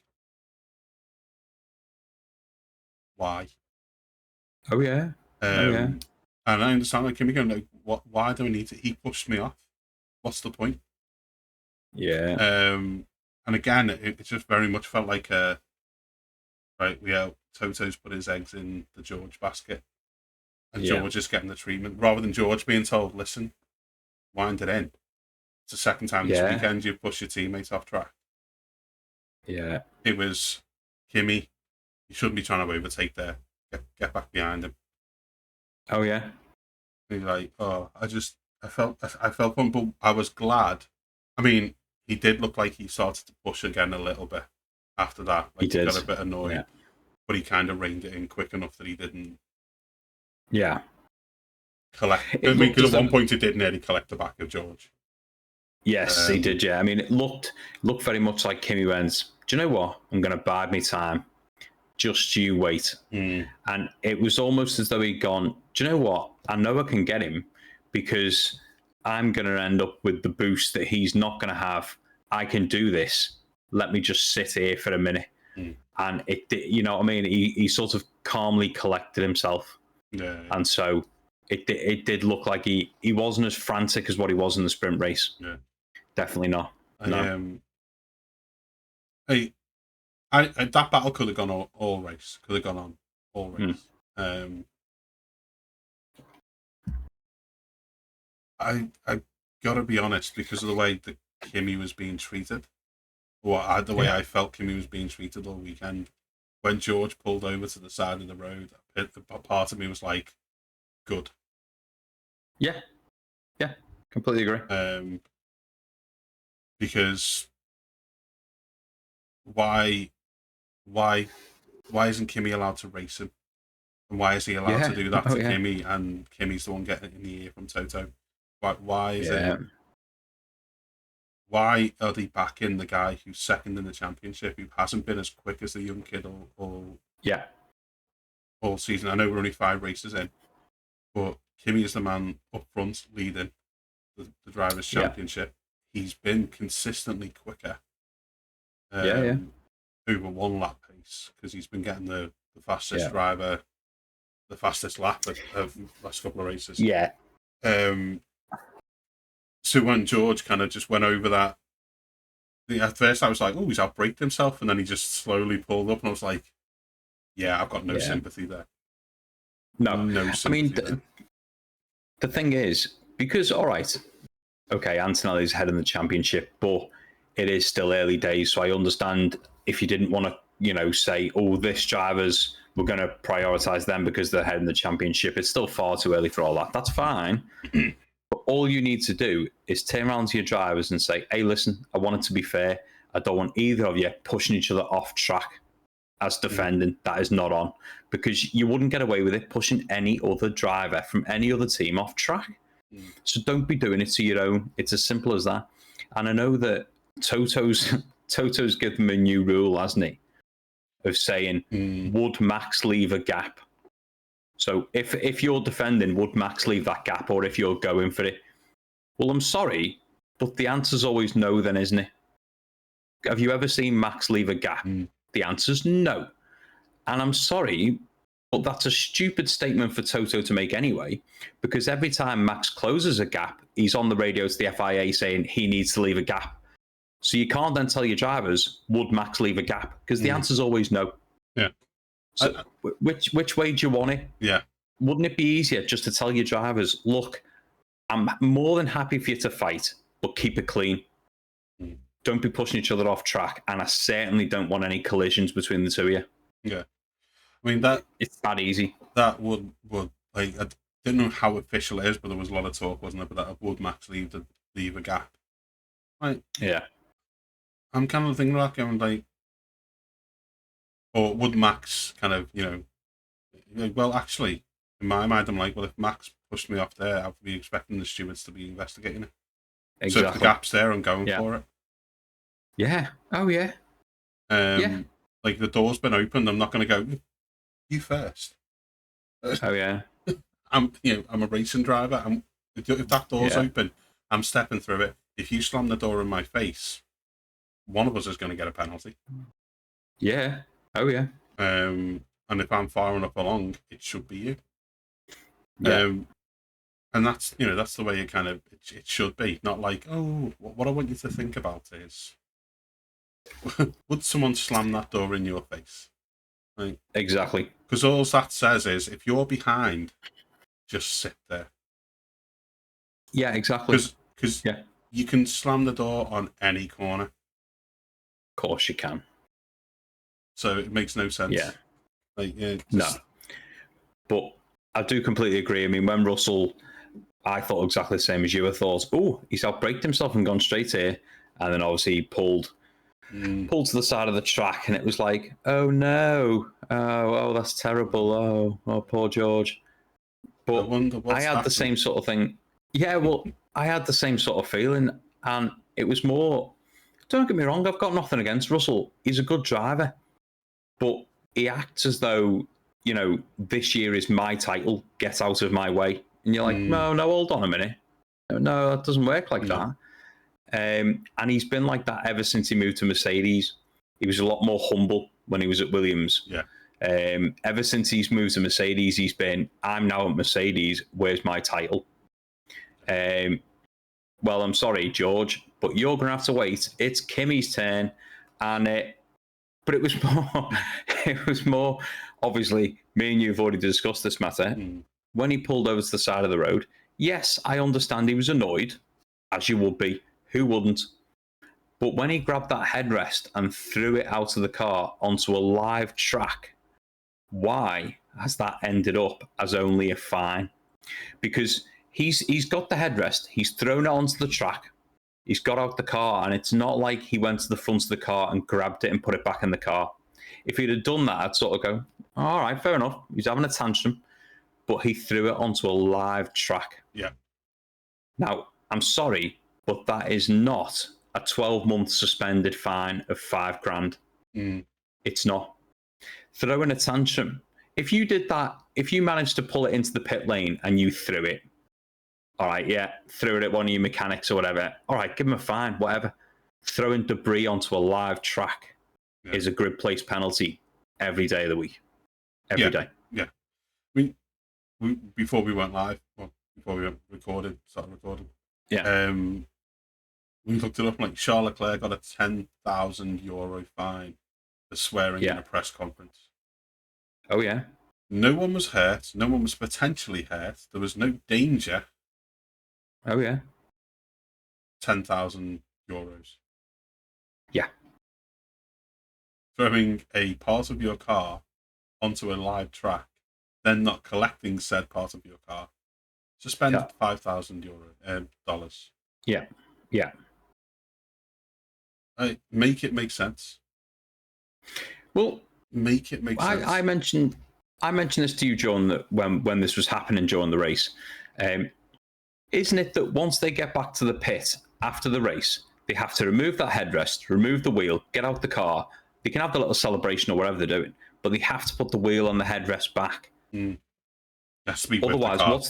Why?
Oh yeah.
And I understand like Kimmy going like, what? Why do I need to? He pushed me off. What's the point?
Yeah.
And again, it just very much felt like right. Toto's put his eggs in the George basket, and George is getting the treatment rather than George being told, "Listen, wind it in." It's the second time this weekend you've pushed your teammates off track.
Yeah.
It was Kimmy. You shouldn't be trying to overtake there. Get back behind him.
Oh yeah.
And he's like, oh, I felt fun, but I was glad. I mean, he did look like he started to push again a little bit after that. Like he got a bit annoyed, but he kind of reined it in quick enough that he didn't.
Yeah.
Collect. I mean, because at one point he did nearly collect the back of George.
Yes, he did. Yeah, I mean, it looked very much like Kimmy went, do you know what? I'm going to bide my time. Just you wait. And it was almost as though he'd gone, do you know what? I know I can get him because I'm going to end up with the boost that he's not going to have. I can do this. Let me just sit here for a minute. And it, you know what I mean? He sort of calmly collected himself.
Yeah.
And so it did look like he wasn't as frantic as what he was in the sprint race.
Yeah.
Definitely not. No.
That battle could have gone all race. Could have gone on all race. I gotta be honest, because of the way that Kimmy was being treated, or the way I felt Kimmy was being treated all weekend. When George pulled over to the side of the road, part of me was like, good.
Yeah. Completely agree.
Because why isn't Kimmy allowed to race him? And why is he allowed to do that to Kimmy? And Kimmy's the one getting it in the ear from Toto. Why is it? Why are they backing the guy who's second in the championship, who hasn't been as quick as the young kid all season? I know we're only 5 races in, but Kimmy is the man up front leading the drivers' championship. He's been consistently quicker. Over 1 lap pace, because he's been getting the fastest driver, the fastest lap of last couple of races.
Yeah.
So when George kind of just went over that, at first I was like, oh, he's outbraked himself, and then he just slowly pulled up, and I was like, yeah, I've got no sympathy there.
No sympathy. I mean, the thing is, because, all right, okay, Antonelli's head in the championship, but it is still early days, so I understand if you didn't want to, say, oh, this driver's, we're going to prioritise them because they're head in the championship. It's still far too early for all that. That's fine. But all you need to do is turn around to your drivers and say, hey, listen, I want it to be fair. I don't want either of you pushing each other off track as defending. That is not on. Because you wouldn't get away with it pushing any other driver from any other team off track. So don't be doing it to your own. It's as simple as that. And I know that Toto's given them a new rule, hasn't he? Of saying, would Max leave a gap? So if you're defending, would Max leave that gap, or if you're going for it? Well, I'm sorry, but the answer's always no then, isn't it? Have you ever seen Max leave a gap? The answer's no. And I'm sorry, but that's a stupid statement for Toto to make anyway, because every time Max closes a gap, he's on the radio to the FIA saying he needs to leave a gap. So you can't then tell your drivers, would Max leave a gap? Because the answer's always no.
Yeah.
So which way do you want it?
Yeah.
Wouldn't it be easier just to tell your drivers, look, I'm more than happy for you to fight, but keep it clean. Don't be pushing each other off track, and I certainly don't want any collisions between the two of you.
Yeah. I mean,
it's that easy.
That would like, I didn't know how official it is, but there was a lot of talk, wasn't there? But that would Max leave a gap? Like,
yeah.
I'm kind of thinking about going like, or would Max kind of, well, actually, in my mind, I'm like, well, if Max pushed me off there, I'd be expecting the stewards to be investigating it.
Exactly.
So if the gap's there, I'm going for it.
Yeah. Oh yeah.
Like the door's been opened, I'm not going to go, you first.
Oh yeah.
I'm a racing driver. If that door's open, I'm stepping through it. If you slam the door in my face, one of us is going to get a penalty.
Yeah. Oh yeah.
and if I'm far enough along, it should be you.
Yeah.
And that's that's the way it should be. Not like, oh, what I want you to think about is, would someone slam that door in your face? Like,
Exactly.
because all that says is, if you're behind, just sit there.
Yeah, exactly.
Because you can slam the door on any corner.
Of course you can.
So it makes no sense.
Yeah.
Like,
No. But I do completely agree. I mean, when Russell, I thought exactly the same as you. I thought, oh, he's outbraked himself and gone straight here. And then obviously he pulled to the side of the track, and it was like, oh no. Oh, that's terrible. Oh, poor George. But
I wonder what's
I had
happened.
the same sort of thing. Yeah, well, I had the same sort of feeling. And it was more, don't get me wrong, I've got nothing against Russell. He's a good driver. But he acts as though, this year is my title, get out of my way. And you're like, no, hold on a minute. No, that doesn't work like that. And he's been like that ever since he moved to Mercedes. He was a lot more humble when he was at Williams.
Yeah.
Ever since he's moved to Mercedes, he's been, I'm now at Mercedes, where's my title? Well, I'm sorry, George, but you're going to have to wait. It's Kimi's turn. And but it was more, obviously, me and you have already discussed this matter. When he pulled over to the side of the road, yes, I understand he was annoyed, as you would be. Who wouldn't? But when he grabbed that headrest and threw it out of the car onto a live track, why has that ended up as only a fine? Because he's got the headrest, he's thrown it onto the track, he's got out the car, and it's not like he went to the front of the car and grabbed it and put it back in the car. If he'd have done that, I'd sort of go, all right, fair enough. He's having a tantrum, but he threw it onto a live track.
Yeah.
Now, I'm sorry, but that is not a 12-month suspended fine of $5,000. It's not. Throwing a tantrum. If you did that, if you managed to pull it into the pit lane and you threw it, all right, threw it at one of your mechanics or whatever, all right, give him a fine, whatever. Throwing debris onto a live track is a grid place penalty every day of the week. Every day.
Yeah. We before we went live, before we started recording.
Yeah.
We looked it up, like Charles Leclerc got a €10,000 fine for swearing in a press conference.
Oh, yeah.
No one was hurt. No one was potentially hurt. There was no danger.
Oh, yeah.
€10,000.
Yeah.
Throwing a part of your car onto a live track, then not collecting said part of your car. Suspended $5,000.
Yeah. Yeah.
Make it make sense.
Well,
make it make sense.
I mentioned this to you, John, when this was happening during the race. Isn't it that once they get back to the pit after the race, they have to remove that headrest, remove the wheel, get out the car. They can have the little celebration or whatever they're doing, but they have to put the wheel and the headrest back.
Has to be
otherwise,
with the car.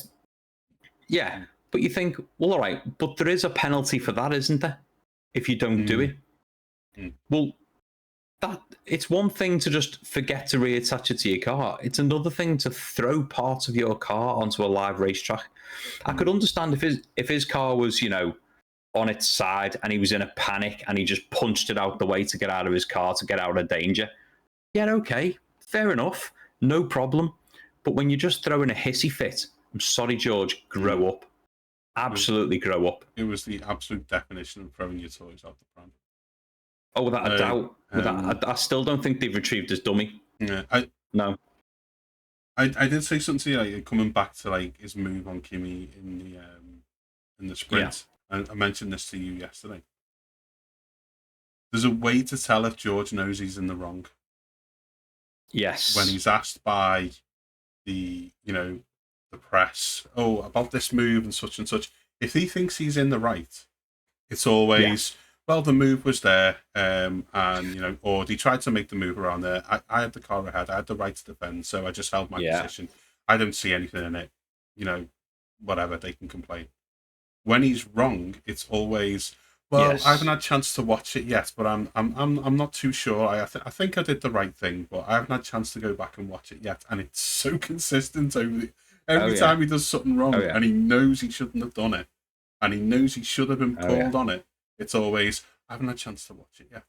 Yeah, but you think, well, all right, but there is a penalty for that, isn't there? If you don't do it. Well, it's one thing to just forget to reattach it to your car. It's another thing to throw parts of your car onto a live racetrack. I could understand if his car was, on its side and he was in a panic and he just punched it out the way to get out of his car, to get out of danger. Yeah, okay, fair enough, no problem. But when you're just throwing a hissy fit, I'm sorry, George, grow up. Absolutely grow up.
It was the absolute definition of throwing your toys out the pram.
Oh, without a doubt. I still don't think they've retrieved his dummy.
Yeah,
No.
I did say something to you, like, coming back to like his move on Kimi in the sprint. And I mentioned this to you yesterday. There's a way to tell if George knows he's in the wrong.
Yes.
When he's asked by the press, about this move and such, if he thinks he's in the right, it's always, well, the move was there, or he tried to make the move around there. I had the car ahead. I had the right to defend, so I just held my position. I didn't see anything in it. Whatever, they can complain. When he's wrong, it's always, Well, I haven't
Yes.
had a chance to watch it yet, but I'm not too sure. I think I did the right thing, but I haven't had a chance to go back and watch it yet. And it's so consistent
Oh
every
yeah.
time he does something
Oh
wrong,
yeah.
and he knows he shouldn't have done it, and he knows he should have been
Oh yeah.
called on it. It's always, I haven't had a chance to watch it yet,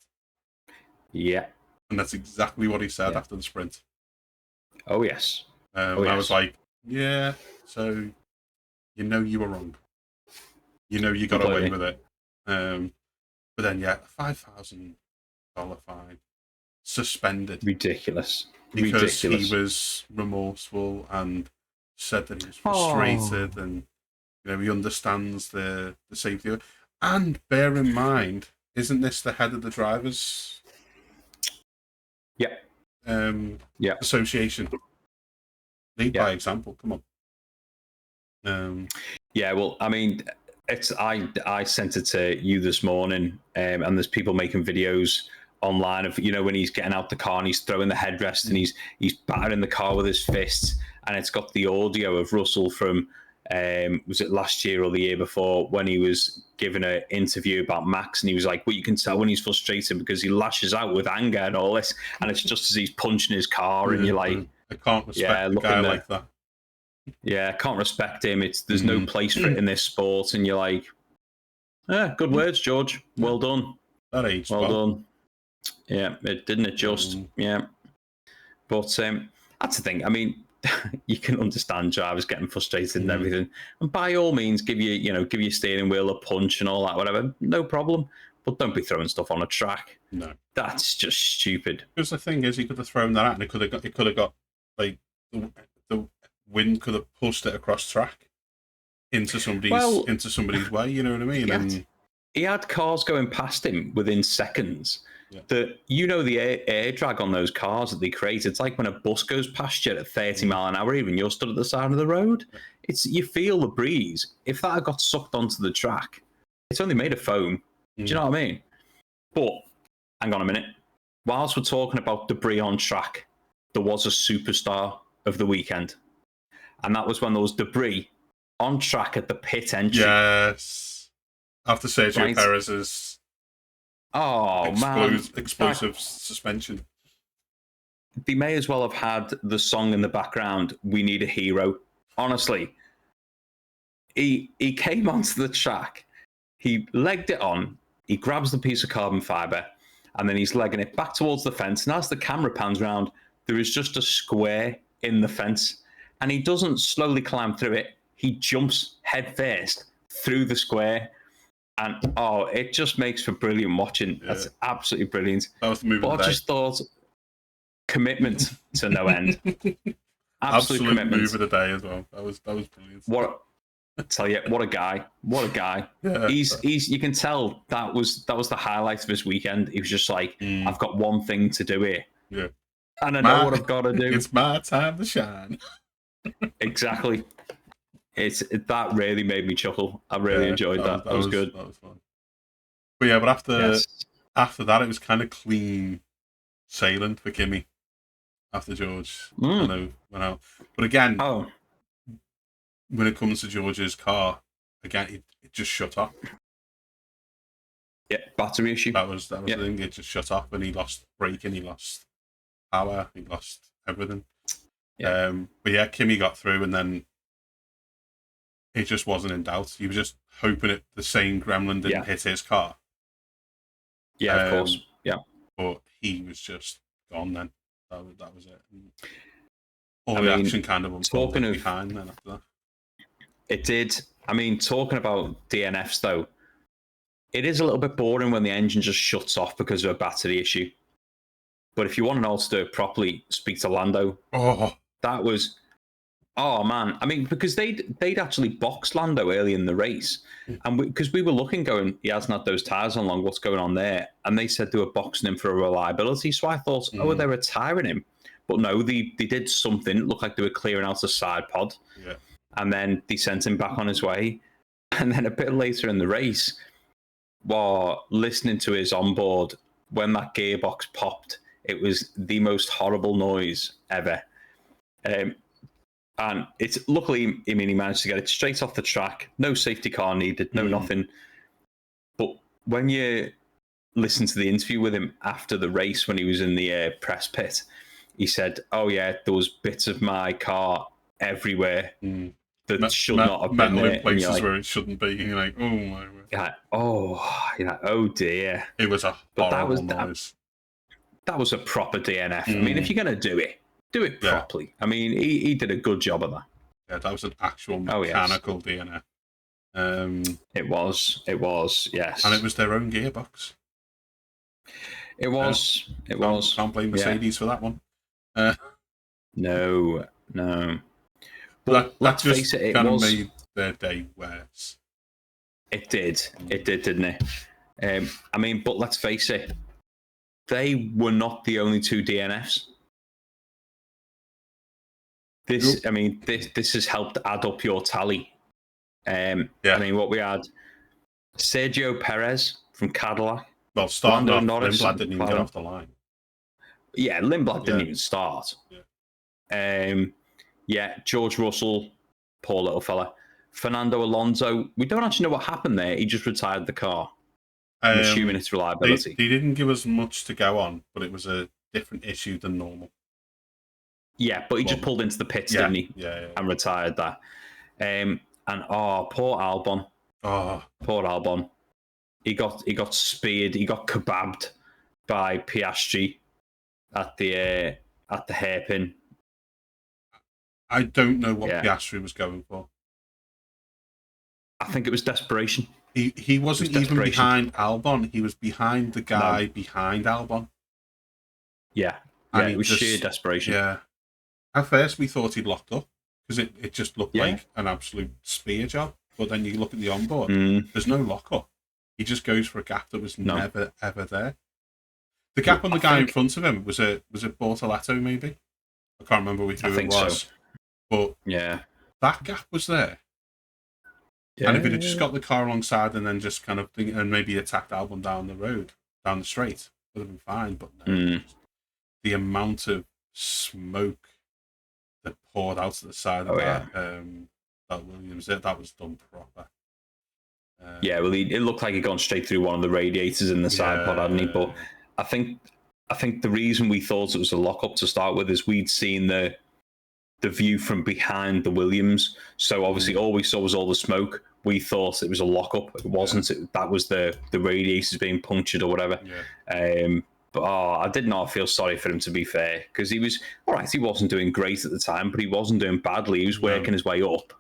Yeah.
and that's exactly what he said
Yeah.
after the sprint.
Oh yes. Oh
I was
yes.
like, yeah, so you know you were wrong. You know you got away
Completely.
with it. But then yeah, $5,000 fine, suspended
Ridiculous.
because he
Ridiculous.
was remorseful and said that he was
Oh.
frustrated and he understands the safety. And bear in mind, isn't this the head of the drivers
Yeah.
um,
Yeah.
association? Lead
Yeah.
by example. Come on.
Yeah, well, I mean, it's I sent it to you this morning, and there's people making videos online of when he's getting out the car and he's throwing the headrest and he's battering the car with his fists, and it's got the audio of Russell from was it last year or the year before when he was giving an interview about Max, and he was like, well, you can tell when he's frustrated because he lashes out with anger and all this, and it's just as he's punching his car, and you're like,
I can't respect
yeah,
a guy
looking
like that.
yeah, can't respect him. There's no place for it in this sport, and you're like, good words, George. Well done,
That aged
well
well.
done. Yeah, it didn't adjust. Yeah, but that's the thing. I mean, you can understand drivers getting frustrated and everything, and by all means, give your steering wheel a punch and all that, whatever. No problem, but don't be throwing stuff on a track.
No,
That's just stupid.
because the thing is, he could have thrown that out, and it could have got like the wind could have pushed it across track into somebody's way. You know what I mean?
He had cars going past him within seconds.
Yeah.
The air drag on those cars that they create. It's like when a bus goes past you at 30 mile an hour, even you're stood at the side of the road.
Yeah.
You feel the breeze. If that had got sucked onto the track, it's only made of foam. Do you know what I mean? But hang on a minute. Whilst we're talking about debris on track, there was a superstar of the weekend, and that was when there was debris on track at the pit entry.
Yes. After Sergio Perez's explosive suspension.
They may as well have had the song in the background, "We Need a Hero." Honestly. He came onto the track, he legged it on, he grabs the piece of carbon fibre, and then he's legging it back towards the fence. And as the camera pans around, there is just a square in the fence. And he doesn't slowly climb through it. He jumps head first through the square. And it just makes for brilliant watching. Yeah. That's absolutely brilliant.
That was the movie.
But I just thought commitment to no end. Absolute commitment.
Move of the day as well. That was brilliant.
I tell you, what a guy! What a guy! Yeah. He's. You can tell that was the highlight of his weekend. He was just like, I've got one thing to do here.
Yeah.
And I know what I've got to do.
It's my time to shine.
Exactly. That really made me chuckle. I really enjoyed that. That was good.
That was fun. But yeah, but after that, it was kind of clean sailing for Kimi. After George, went out. But again, when it comes to George's car, again, it just shut off.
Yeah, battery issue.
That was the thing. It just shut off, and he lost braking, he lost power, he lost everything. Yeah. But yeah, Kimi got through, and then it just wasn't in doubt. He was just hoping the same gremlin didn't hit his car.
Yeah, of course. Yeah.
But he was just gone then. That was it. And all the action kind of unfolded behind then after that.
It did. I mean, talking about DNFs though, it is a little bit boring when the engine just shuts off because of a battery issue. But if you want to know how to do it properly, speak to Lando. That was, man. I mean, because they'd actually boxed Lando early in the race, and because we were looking, going, he hasn't had those tires on long. What's going on there? And they said they were boxing him for reliability. So I thought, they were tiring him, but no, they did something. It looked like they were clearing out a side pod.
Yeah.
And then they sent him back on his way. And then a bit later in the race, while listening to his onboard, when that gearbox popped, it was the most horrible noise ever. And it's luckily, I mean, he managed to get it straight off the track. No safety car needed, no nothing. But when you listen to the interview with him after the race when he was in the press pit, he said, "Oh yeah, there was bits of my car everywhere that should not have been
metal
there."
in places
and
where it shouldn't be. You're like, oh my word.
You're like, oh dear.
It was a
But
horrible noise.
that was a proper DNF. I
Mm.
mean, if you're going to do it properly. I mean, he did a good job of that.
Yeah, that was an actual mechanical DNF.
It was, yes.
And it was their own gearbox.
It was.
Can't blame Mercedes for that one.
No.
But
let's
that
face it,
kind of made their day worse.
It did, didn't it? I mean, but let's face it, they were not the only two DNFs. This has helped add up your tally. I mean, what we had: Sergio Perez from Cadillac.
Well, starting off, Lindblad didn't even get off the line.
Yeah, Lindblad didn't even start. George Russell, poor little fella. Fernando Alonso, we don't actually know what happened there. He just retired the car. I'm assuming it's reliability.
They didn't give us much to go on, but it was a different issue than normal.
Yeah, but he just pulled into the pits, didn't he?
Yeah.
And retired that. And poor Albon.
Oh,
poor Albon. He got speared. He got kebabbed by Piastri at the hairpin.
I don't know what Piastri was going for.
I think it was desperation.
He wasn't even behind Albon. He was behind the guy behind Albon.
Yeah, and it was sheer desperation.
Yeah. At first, we thought he'd locked up because it just looked like an absolute spear job. But then you look at the onboard, there's no lockup. He just goes for a gap that was never, ever there. The gap on the guy in front of him, was it Bortoletto, maybe? I can't remember who it was. So. But that gap was there. Yeah. And if he'd have just got the car alongside and then just kind of and maybe attacked Albon down the straight, would have been fine. But no, the amount of smoke that poured out to the side of that Williams, that was done proper.
It looked like he'd gone straight through one of the radiators in the side pod, hadn't he? But I think the reason we thought it was a lockup to start with is we'd seen the view from behind the Williams. So obviously all we saw was all the smoke. We thought it was a lockup. It wasn't. That was the radiators being punctured or whatever. But I did not feel sorry for him, to be fair, because he was all right. He wasn't doing great at the time, but he wasn't doing badly. He was working his way up.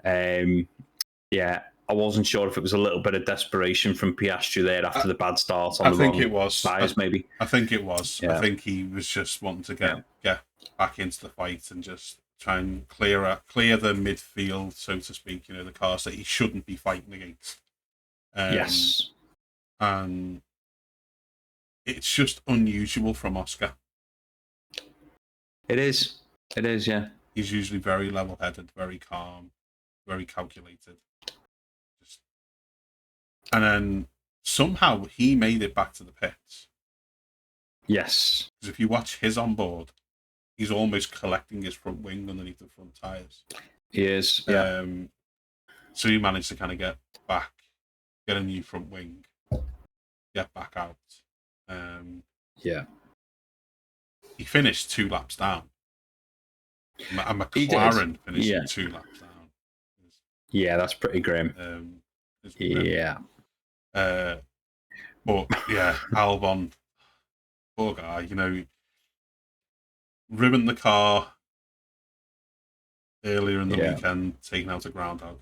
I wasn't sure if it was a little bit of desperation from Piastri there after the bad start on the wrong tyres, maybe.
I think it was. I think he was just wanting to get back into the fight and just try and clear the midfield, so to speak. You know, the cars that he shouldn't be fighting against. And it's just unusual from Oscar.
It is, yeah.
He's usually very level-headed, very calm, very calculated. And then somehow he made it back to the pits.
Yes.
Because if you watch his onboard, he's almost collecting his front wing underneath the front tyres.
He is, yeah.
So he managed to kind of get a new front wing, get back out. He finished 2 laps down. And McLaren finished 2 laps down.
Yeah, that's pretty grim.
But yeah, Albon, poor guy, you know, ruined the car earlier in the weekend, taking out a groundhog.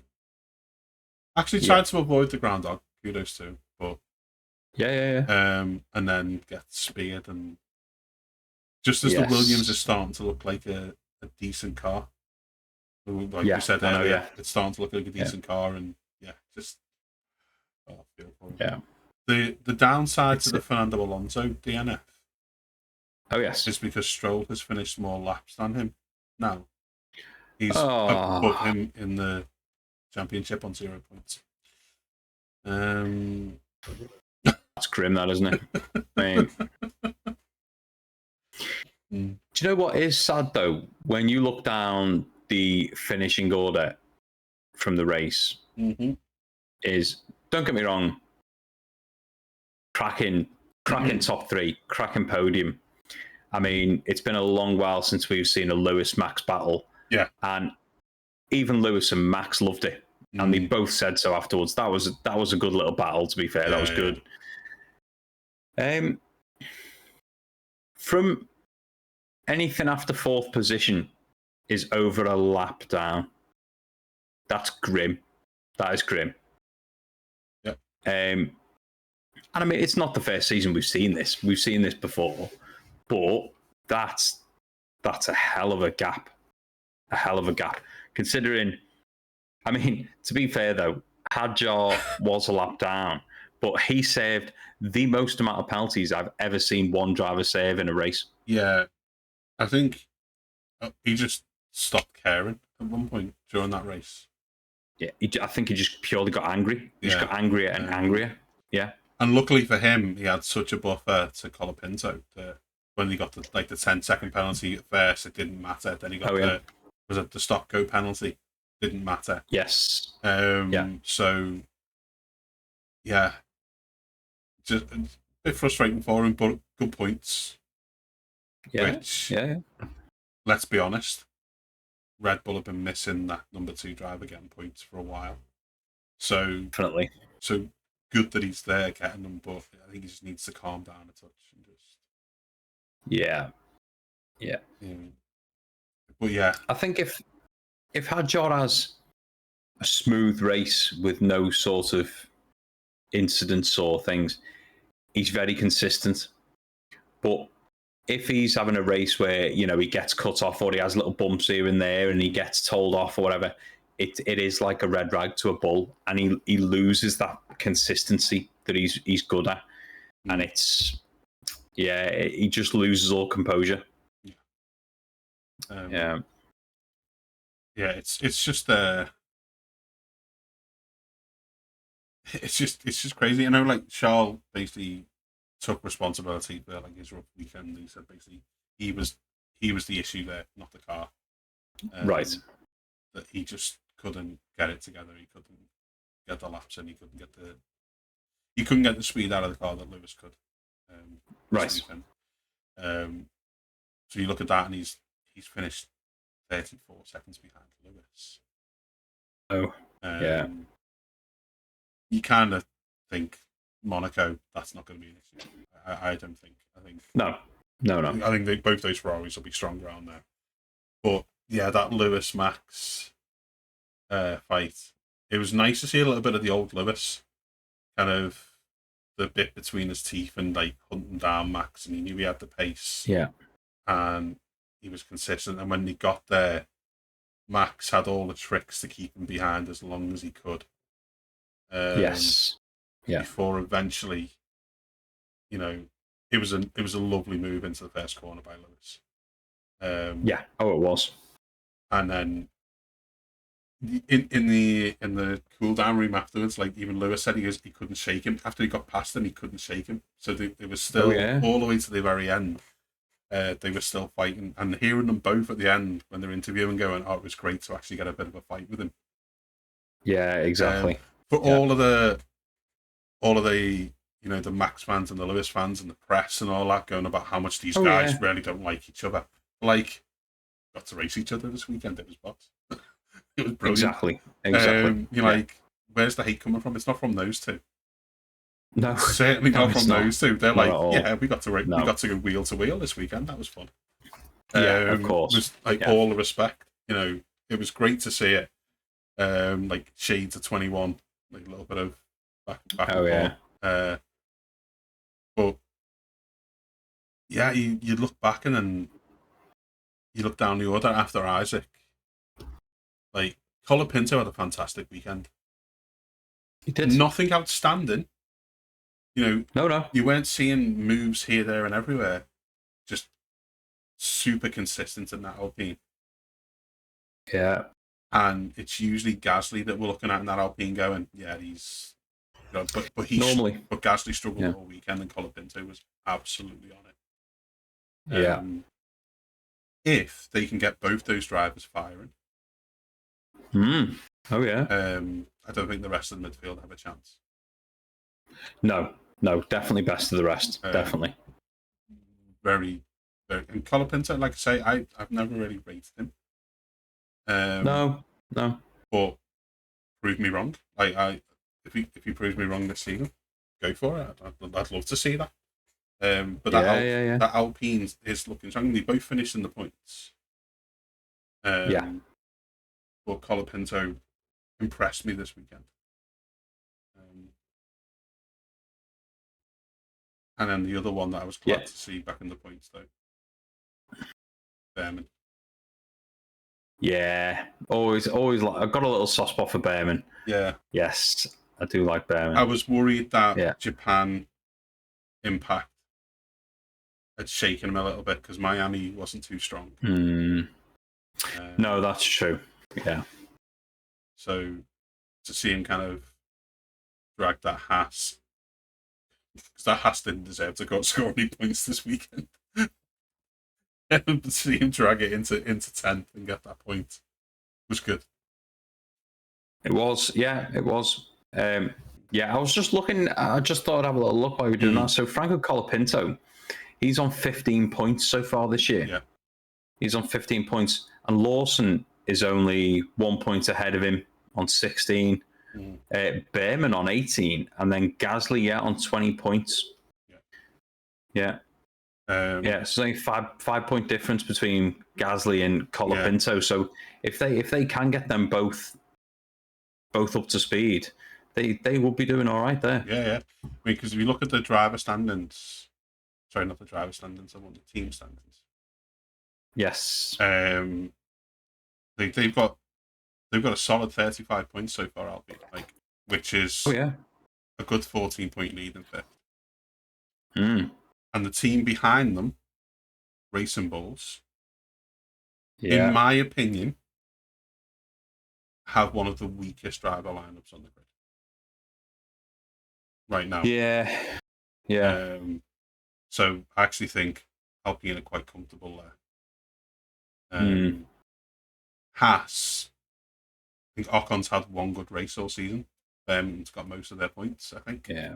Actually tried to avoid the groundhog, kudos to him, but and then gets speared, and just as the Williams is starting to look like a decent car, like you said earlier, it's starting to look like a decent car, and just I feel for him. The downside to the Fernando Alonso DNF is because Stroll has finished more laps than him now. He's above him in the championship on 0 points.
That's grim, that, isn't it? Do you know what is sad, though? When you look down the finishing order from the race, is, don't get me wrong, cracking top three, cracking podium. I mean, it's been a long while since we've seen a Lewis Max battle.
Yeah.
And even Lewis and Max loved it. And they both said so afterwards. That was a good little battle, to be fair. That was good. From anything after fourth position is over a lap down. That's grim. That is grim.
Yeah.
And I mean, it's not the first season we've seen this. We've seen this before, but that's a hell of a gap. A hell of a gap. Considering, I mean, to be fair though, Hadjar was a lap down, but he saved the most amount of penalties I've ever seen one driver save in a race.
Yeah, I think he just stopped caring at one point during that race.
Yeah, I think he just purely got angry. He just got angrier and angrier. Yeah.
And luckily for him, he had such a buffer to Colapinto that when he got the 10-second penalty at first, it didn't matter. Then he got the stop go penalty. Didn't matter.
Yes.
So yeah, just a bit frustrating for him, but good points.
Yeah.
Which, let's be honest, Red Bull have been missing that number 2 driver getting points for a while. So
definitely.
So good that he's there getting them, but I think he just needs to calm down a touch and just.
Yeah.
But yeah,
I think if Hadjar has a smooth race with no sort of incidents or things, he's very consistent. But if he's having a race where, you know, he gets cut off or he has little bumps here and there and he gets told off or whatever, it is like a red rag to a bull, and he loses that consistency that he's good at. And he just loses all composure.
It's just it's just crazy. I know, like, Charles basically took responsibility for his rough weekend. He said basically he was the issue there, not the car.
Right.
That he just couldn't get it together. He couldn't get the laps in. He couldn't get the speed out of the car that Lewis could.
Right.
So you look at that, and he's finished 34 seconds behind Lewis.
Oh.
You kind of think Monaco, that's not going to be an issue. I don't think. I think
no.
I think both those Ferraris will be stronger on there. But yeah, that Lewis Max fight. It was nice to see a little bit of the old Lewis, kind of the bit between his teeth and hunting down Max, and he knew he had the pace.
Yeah,
and he was consistent. And when he got there, Max had all the tricks to keep him behind as long as he could.
Yes. Yeah.
Before eventually, it was a lovely move into the first corner by Lewis.
Yeah. Oh, it was.
And then in the cool down room afterwards, even Lewis said he couldn't shake him after he got past him. He couldn't shake him, so it was still all the way to the very end. They were still fighting, and hearing them both at the end when they're interviewing, going, "Oh, it was great to actually get a bit of a fight with him."
Yeah, exactly.
For all of the the Max fans and the Lewis fans and the press and all that going about how much these guys really don't like each other, got to race each other this weekend. It was boss. It was brilliant. Exactly. Where's the hate coming from? It's not from those two.
No,
certainly not from those two. They're
not
we got to go wheel to wheel this weekend. That was fun.
Yeah, of course.
With all the respect, it was great to see it. Shades of 21, a little bit of back and forth. But yeah, you look back and then you look down the order after Isaac. Colapinto had a fantastic weekend.
He did.
Nothing outstanding.
No.
You weren't seeing moves here, there, and everywhere. Just super consistent in that Alpine.
Yeah.
And it's usually Gasly that we're looking at in that Alpine going, yeah, he's... but Gasly struggled all weekend, and Colapinto was absolutely on it.
Yeah.
If they can get both those drivers firing.
Oh, yeah.
I don't think the rest of the midfield have a chance.
No, No, definitely best of the rest. Definitely.
Very, very. And Colapinto, like I say, I've never really rated him.
No.
But prove me wrong. If he proves me wrong this season, go for it. I'd love to see that. But
Yeah.
that Alpine is looking strong. They both finished in the points.
Yeah.
But Colapinto impressed me this weekend. And then the other one that I was glad to see back in the points, though, Behrman.
Yeah, always like I've got a little soft spot for Behrman.
Yeah.
Yes, I do like Behrman.
I was worried that Japan impact had shaken him a little bit because Miami wasn't too strong.
No, that's true. Yeah.
So to see him kind of drag that Haas, because that Haas didn't deserve to go score any points this weekend. To see him drag it into 10th and get that point was good.
It was, it was. I was just looking. I just thought I'd have a little look while we were doing that. So Franco Colapinto, he's on 15 points so far this year.
Yeah,
he's on 15 points, and Lawson is only 1 point ahead of him on 16. Behrman on 18, and then Gasly on 20 points. So it's only 5 point difference between Gasly and Colapinto. Yeah. So if they can get them both up to speed, they will be doing all right there.
Yeah. I mean, because if you look at the driver standings, sorry, not the driver standings, I want the team standings.
Yes.
They've got a solid 35 points so far, albeit, which is a good 14-point lead in fifth. And the team behind them, Racing Bulls, in my opinion, have one of the weakest driver lineups on the grid right now.
Yeah.
So I actually think Alpine are quite comfortable there. Haas, I think Ocon's had one good race all season. Behrman's got most of their points, I think.
Yeah,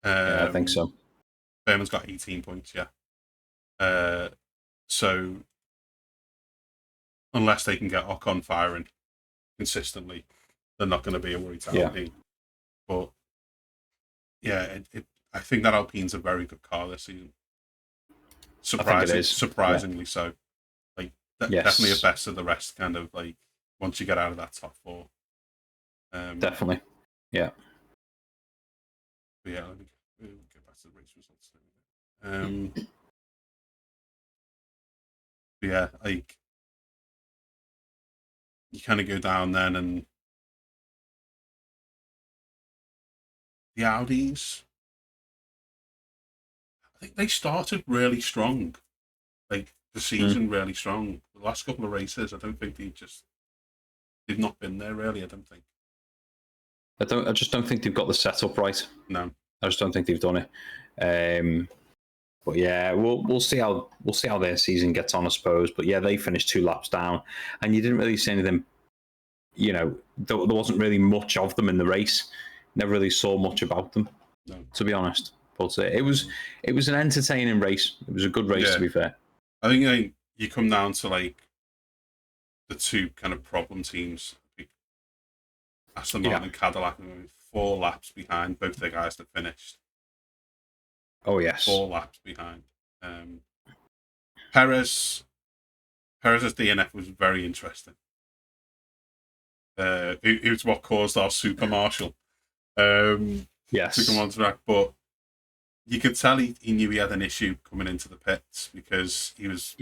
I think so.
Behrman's got 18 points, so unless they can get Ocon firing consistently, they're not going to be a worry to Alpine. But I think that Alpine's a very good car this season. Surprisingly so. Definitely a best of the rest, kind of once you get out of that top four.
Definitely. Yeah.
But let me get back to the race results. You kind of go down then, and the Audis, I think they started really strong, the season really strong. The last couple of races, I don't think they've not been there really. I don't think.
I just don't think they've got the setup right.
No,
I just don't think they've done it. But yeah, we'll see how their season gets on, I suppose. But yeah, they finished 2 laps down, and you didn't really see anything. You know, there wasn't really much of them in the race. Never really saw much about them, to be honest. But it was an entertaining race. It was a good race, to be fair.
I think you come down to the two kind of problem teams, Aston Martin and Cadillac, 4 laps behind both the guys that finished.
Oh yes,
4 laps behind. Perez's DNF was very interesting. It was what caused our super marshal to come on track, but you could tell he knew he had an issue coming into the pits because he was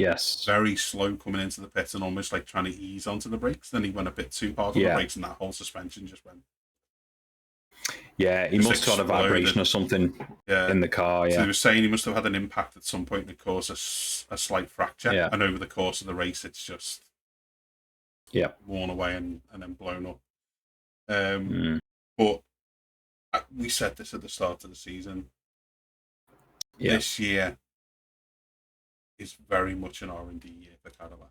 very slow coming into the pits and almost trying to ease onto the brakes. Then he went a bit too hard on the brakes, and that whole suspension just went.
Yeah, he must have had a vibration or something in the car. Yeah,
so he was saying he must have had an impact at some point that caused a slight fracture, and over the course of the race, it's just worn away and then blown up. But we said this at the start of the season. This year is very much an R&D year for Cadillac.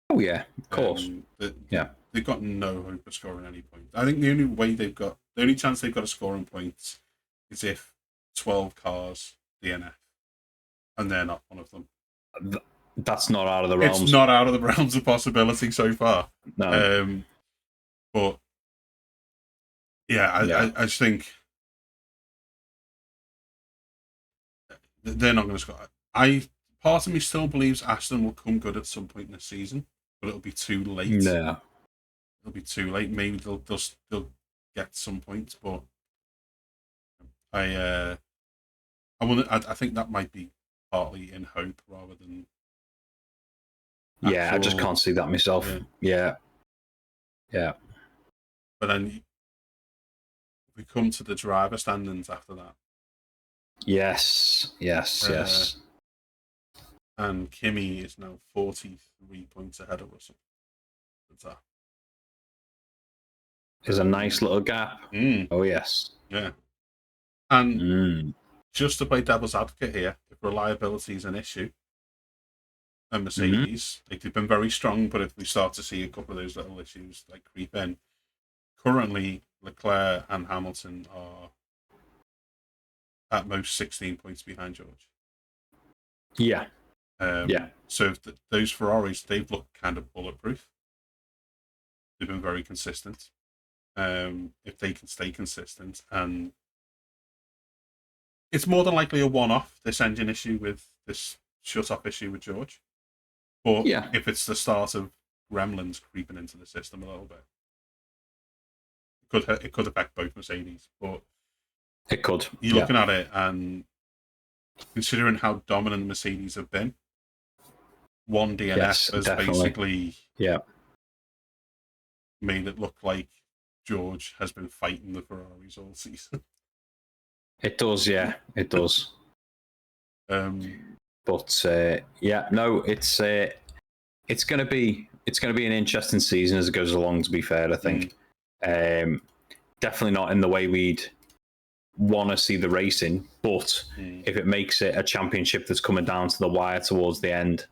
Oh yeah, of course.
They've got no hope of scoring any points. I think the only chance they've got of scoring points is if 12 cars DNF and they're not one of them.
That's not out of the
It's
realms.
not out of the realms of possibility so far.
No.
But yeah, I just think they're not going to score. Part of me still believes Aston will come good at some point in the season, but it'll be too late.
No.
It'll be too late. Maybe they'll still get some points, but I think that might be partly in hope rather than.
Yeah, I just can't see that myself. Yeah.
But then we come to the driver standings after that.
Yes.
And Kimi is now 43 points ahead of Russell.
There's a nice little gap. Oh, yes.
Yeah. And just to play devil's advocate here, if reliability is an issue, and Mercedes, they've been very strong, but if we start to see a couple of those little issues like creep in, currently Leclerc and Hamilton are at most 16 points behind George.
Yeah.
So those Ferraris, they've looked kind of bulletproof. They've been very consistent. If they can stay consistent, and it's more than likely a one-off, this engine issue with this shut-off issue with George. But if it's the start of gremlins creeping into the system a little bit, it could affect both Mercedes. But
it could.
You're looking at it, and considering how dominant Mercedes have been, one DNF has basically made it look like George has been fighting the Ferraris all season.
It does, yeah, it does. But no, it's going to be an interesting season as it goes along. To be fair, I think definitely not in the way we'd want to see the racing, but if it makes it a championship that's coming down to the wire towards the end,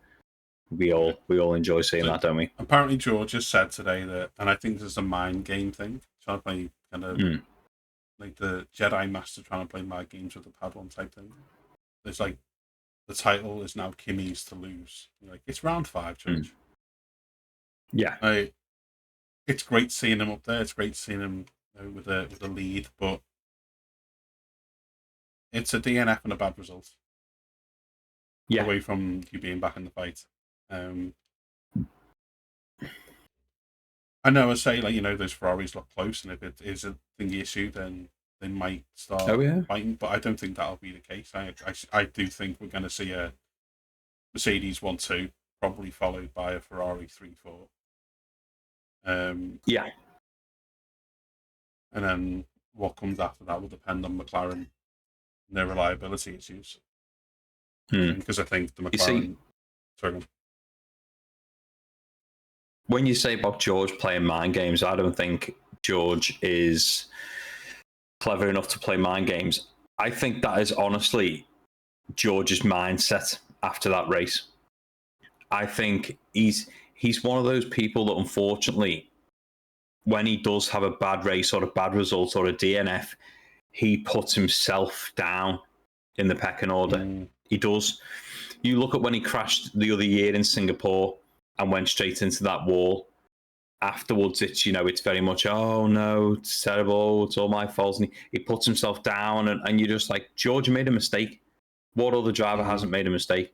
we all enjoy seeing that, don't we?
Apparently, George has said today that, and I think this is a mind game thing, trying to play kind of like the Jedi Master trying to play mind games with the Padawan type thing. It's like the title is now Kimi's to lose. Like, it's round 5, George.
Yeah.
It's great seeing him up there. It's great seeing him with a lead, but it's a DNF and a bad result.
Yeah.
Away from you being back in the fight. I know I say, like, those Ferraris look close, and if it is a thingy issue, then they might start fighting, but I don't think that'll be the case. I do think we're going to see a Mercedes 1-2, probably followed by a Ferrari 3-4. And then what comes after that will depend on McLaren and their reliability issues. Because I think the McLaren... Sorry.
When you say about George playing mind games, I don't think George is clever enough to play mind games. I think that is honestly George's mindset after that race. I think he's one of those people that, unfortunately, when he does have a bad race or a bad result or a DNF, he puts himself down in the pecking order. He does. You look at when he crashed the other year in Singapore and went straight into that wall. Afterwards, it's very much, oh no, it's terrible, it's all my fault. And he puts himself down, and you're just like, George made a mistake. What other driver hasn't made a mistake?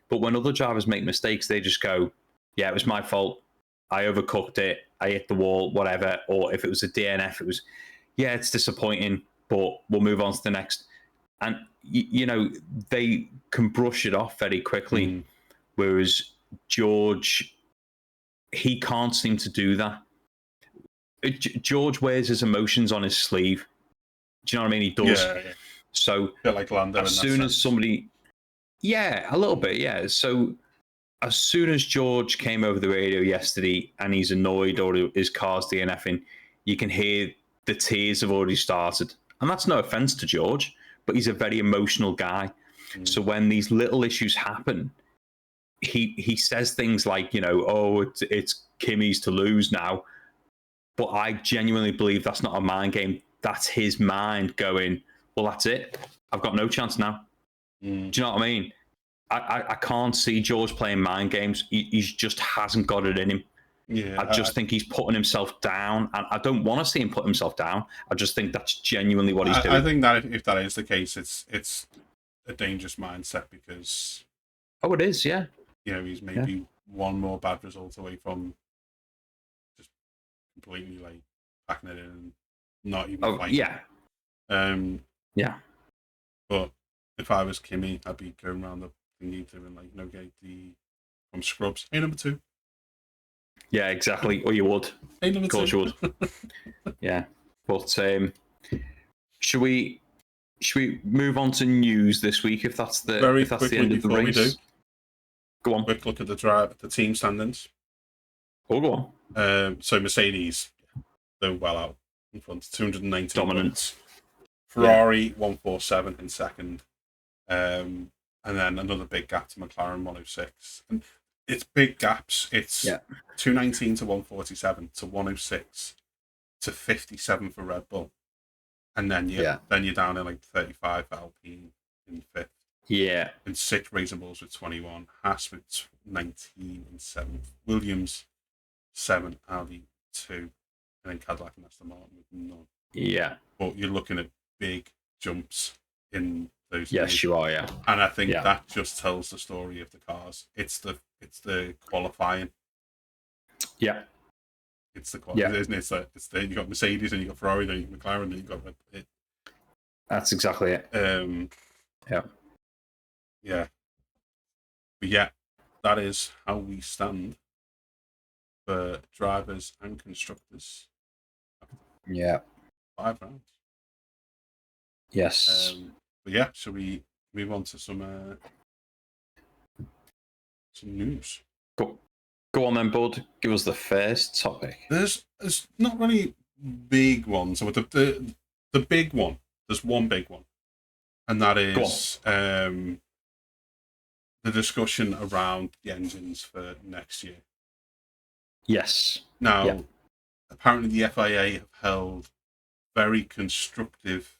But when other drivers make mistakes, they just go, yeah, it was my fault. I overcooked it. I hit the wall, whatever. Or if it was a DNF, it was, yeah, it's disappointing, but we'll move on to the next. And, they can brush it off very quickly. Whereas George, he can't seem to do that. George wears his emotions on his sleeve. Do you know what I mean? He does.
Yeah.
So
a bit like Lando
as soon as somebody... Yeah, a little bit, yeah. So as soon as George came over the radio yesterday and he's annoyed or his car's DNFing, you can hear the tears have already started. And that's no offense to George, but he's a very emotional guy. So when these little issues happen, he says things like, it's Kimi's to lose now. But I genuinely believe that's not a mind game. That's his mind going, well, that's it. I've got no chance now. Do you know what I mean? I can't see George playing mind games. He just hasn't got it in him.
Yeah,
I just think he's putting himself down, and I don't want to see him put himself down. I just think that's genuinely what he's doing.
I think that if that is the case, it's a dangerous mindset because
it is, yeah.
He's maybe one more bad result away from just completely like packing it in and not even fighting.
Yeah.
But if I was Kimmy, I'd be going around the thingy doing like from Scrubs. Hey, number 2.
Yeah, exactly. Or you would.
Hey, number 2.
Of course you would. Yeah. But should we move on to news this week if that's the end of the race? We do. Go on.
Quick look at the team standings.
Oh, go
on. So Mercedes, they're well out in front, 219
dominant
points. Ferrari 147 in second, and then another big gap to McLaren 106. And it's big gaps. It's 219 to 147 to 106 to 57 for Red Bull, and then you're down in like 35 for Alpine in 5th.
Yeah.
And 6 Racing Bulls with 21, Haas with 19 and 7th, Williams 7, Audi 2, and then Cadillac and Aston Martin with none.
Yeah.
But you're looking at big jumps in those.
Yes, days. You are. Yeah.
And I think that just tells the story of the cars. It's the qualifying.
Yeah.
It's the qualifying, isn't it? It's the you got Mercedes and you got Ferrari, then you got McLaren, then you got it.
That's exactly it.
Yeah. Yeah. But yeah, that is how we stand for drivers and constructors.
Yeah.
5 rounds.
Yes.
But yeah, shall we move on to some news?
Go on then, bud. Give us the first topic.
There's not really big ones. So the big one, there's one big one, and that is the discussion around the engines for next year.
Yes.
Now, apparently the FIA have held very constructive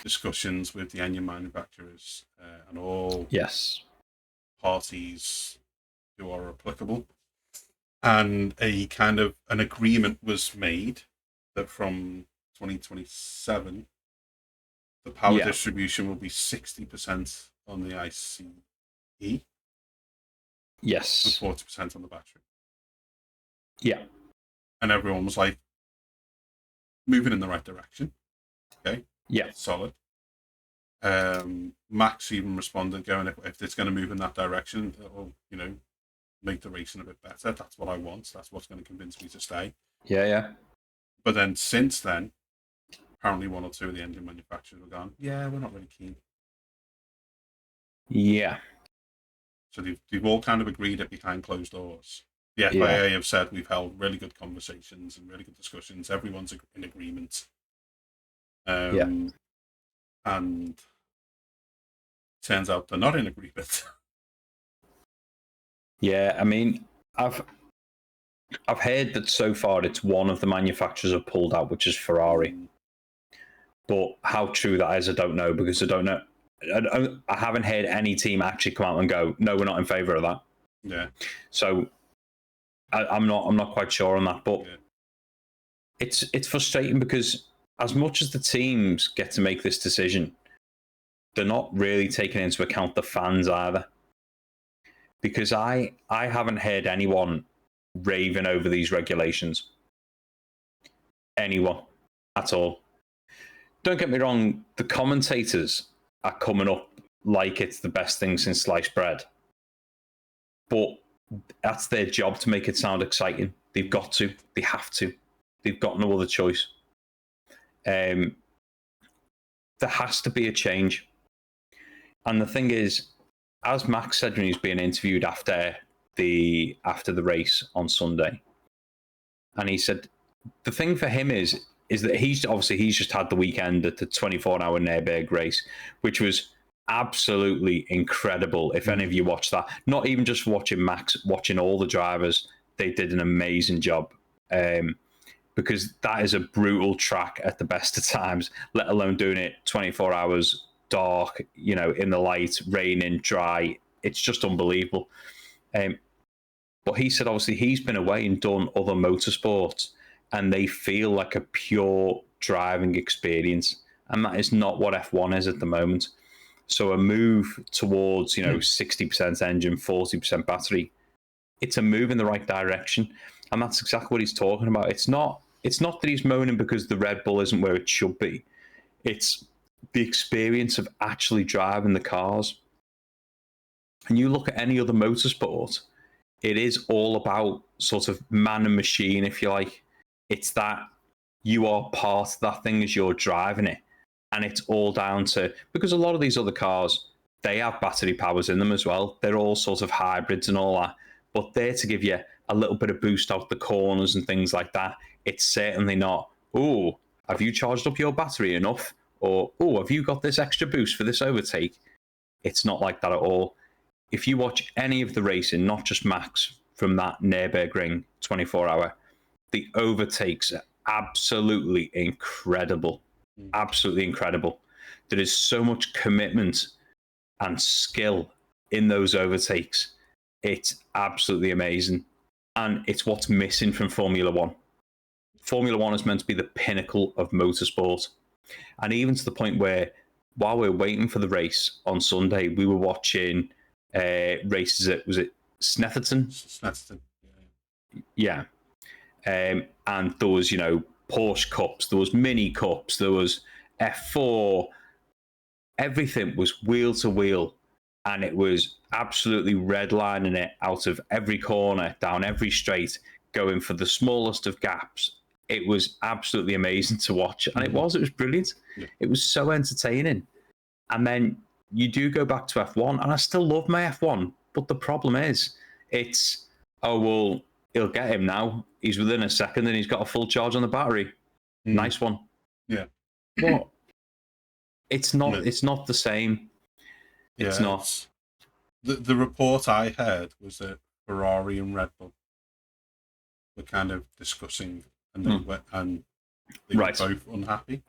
discussions with the engine manufacturers and all parties who are applicable. And a kind of an agreement was made that from 2027, the power distribution will be 60% on the ICE.
Yes.
And 40% on the battery.
Yeah.
And everyone was like, moving in the right direction. Okay.
Yeah.
Solid. Max even responded, going, if it's going to move in that direction, it'll, make the racing a bit better. That's what I want. That's what's going to convince me to stay.
Yeah.
But then since then, apparently 1 or 2 of the engine manufacturers have gone, we're not really keen.
Yeah.
So they've all kind of agreed it behind closed doors. The FIA have said we've held really good conversations and really good discussions. Everyone's in agreement. And turns out they're not in agreement.
Yeah, I mean, I've heard that so far it's one of the manufacturers have pulled out, which is Ferrari. But how true that is, I don't know, because I don't know. I haven't heard any team actually come out and go, no, we're not in favour of that.
Yeah.
So I'm not quite sure on that, but it's frustrating because as much as the teams get to make this decision, they're not really taking into account the fans either. Because I haven't heard anyone raving over these regulations. Anyone at all. Don't get me wrong, the commentators are coming up like it's the best thing since sliced bread. But that's their job to make it sound exciting. They've got to. They have to. They've got no other choice. There has to be a change. And the thing is, as Max said when he was being interviewed after the race on Sunday, and he said the thing for him is that he's just had the weekend at the 24-hour Nürburgring race, which was absolutely incredible. If any of you watched that, not even just watching Max, watching all the drivers, they did an amazing job. because that is a brutal track at the best of times, let alone doing it 24 hours, dark, in the light, raining, dry. It's just unbelievable. But he said, obviously, he's been away and done other motorsports, and they feel like a pure driving experience. And that is not what F1 is at the moment. So a move towards, 60% engine, 40% battery, it's a move in the right direction. And that's exactly what he's talking about. It's not that he's moaning because the Red Bull isn't where it should be. It's the experience of actually driving the cars. And you look at any other motorsport, it is all about sort of man and machine, if you like. It's that you are part of that thing as you're driving it. And it's all down to, because a lot of these other cars, they have battery powers in them as well. They're all sort of hybrids and all that. But they're to give you a little bit of boost out the corners and things like that. It's certainly not, oh, have you charged up your battery enough? Or, oh, have you got this extra boost for this overtake? It's not like that at all. If you watch any of the racing, not just Max from that Nürburgring 24-hour, the overtakes are absolutely incredible. Absolutely incredible. There is so much commitment and skill in those overtakes. It's absolutely amazing. And it's what's missing from Formula One. Formula One is meant to be the pinnacle of motorsport. And even to the point where, while we were waiting for the race on Sunday, we were watching races at, was it Snetterton?
Snetterton.
Yeah. And there was, Porsche Cups, there was Mini Cups, there was F4. Everything was wheel to wheel. And it was absolutely redlining it out of every corner, down every straight, going for the smallest of gaps. It was absolutely amazing to watch. And it was brilliant. Yeah. It was so entertaining. And then you do go back to F1, and I still love my F1. But the problem is, it's, oh, well, he'll get him now. He's within a second and he's got a full charge on the battery. Nice one.
Yeah.
What? It's not. Yeah. It's not the same. It's not.
The report I heard was that Ferrari and Red Bull were kind of discussing, and they were both unhappy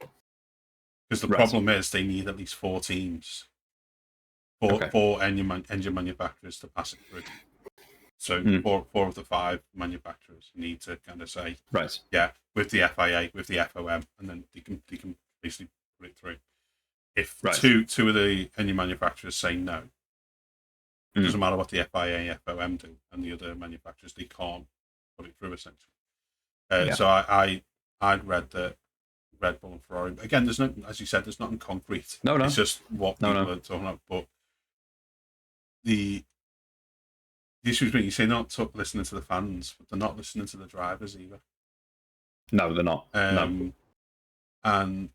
because the problem is they need at least 4 teams, four engine manufacturers to pass it through. So 4 of the 5 manufacturers need to kind of say, yeah, with the FIA, with the FOM, and then they can basically put it through. If two of the engine manufacturers say no, it doesn't matter what the FIA, FOM do, and the other manufacturers, they can't put it through essentially. So I'd read that Red Bull and Ferrari. Again, there's no, as you said, there's nothing concrete.
No.
It's just what people are talking about. But the issue is, you say not listening to the fans, but they're not listening to the drivers either.
No, they're not. No.
And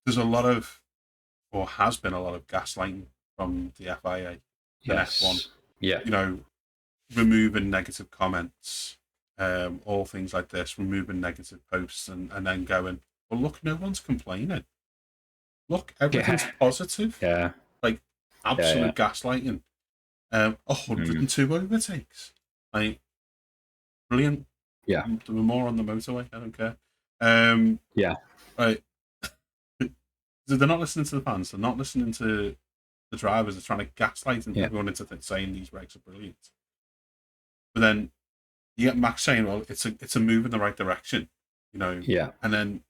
there's a lot of, or has been a lot of gaslighting from the FIA and F1.
Yeah.
Removing negative comments, all things like this, removing negative posts, and then going, well, look, no one's complaining. Look, everything's positive.
Yeah.
Like, absolute gaslighting. 102 overtakes. Like, brilliant.
Yeah.
There were more on the motorway. I don't care. Right. They're not listening to the fans. They're not listening to the drivers. They're trying to gaslight everyone into saying these regs are brilliant. But then you get Max saying, well, it's a move in the right direction,
Yeah.
And then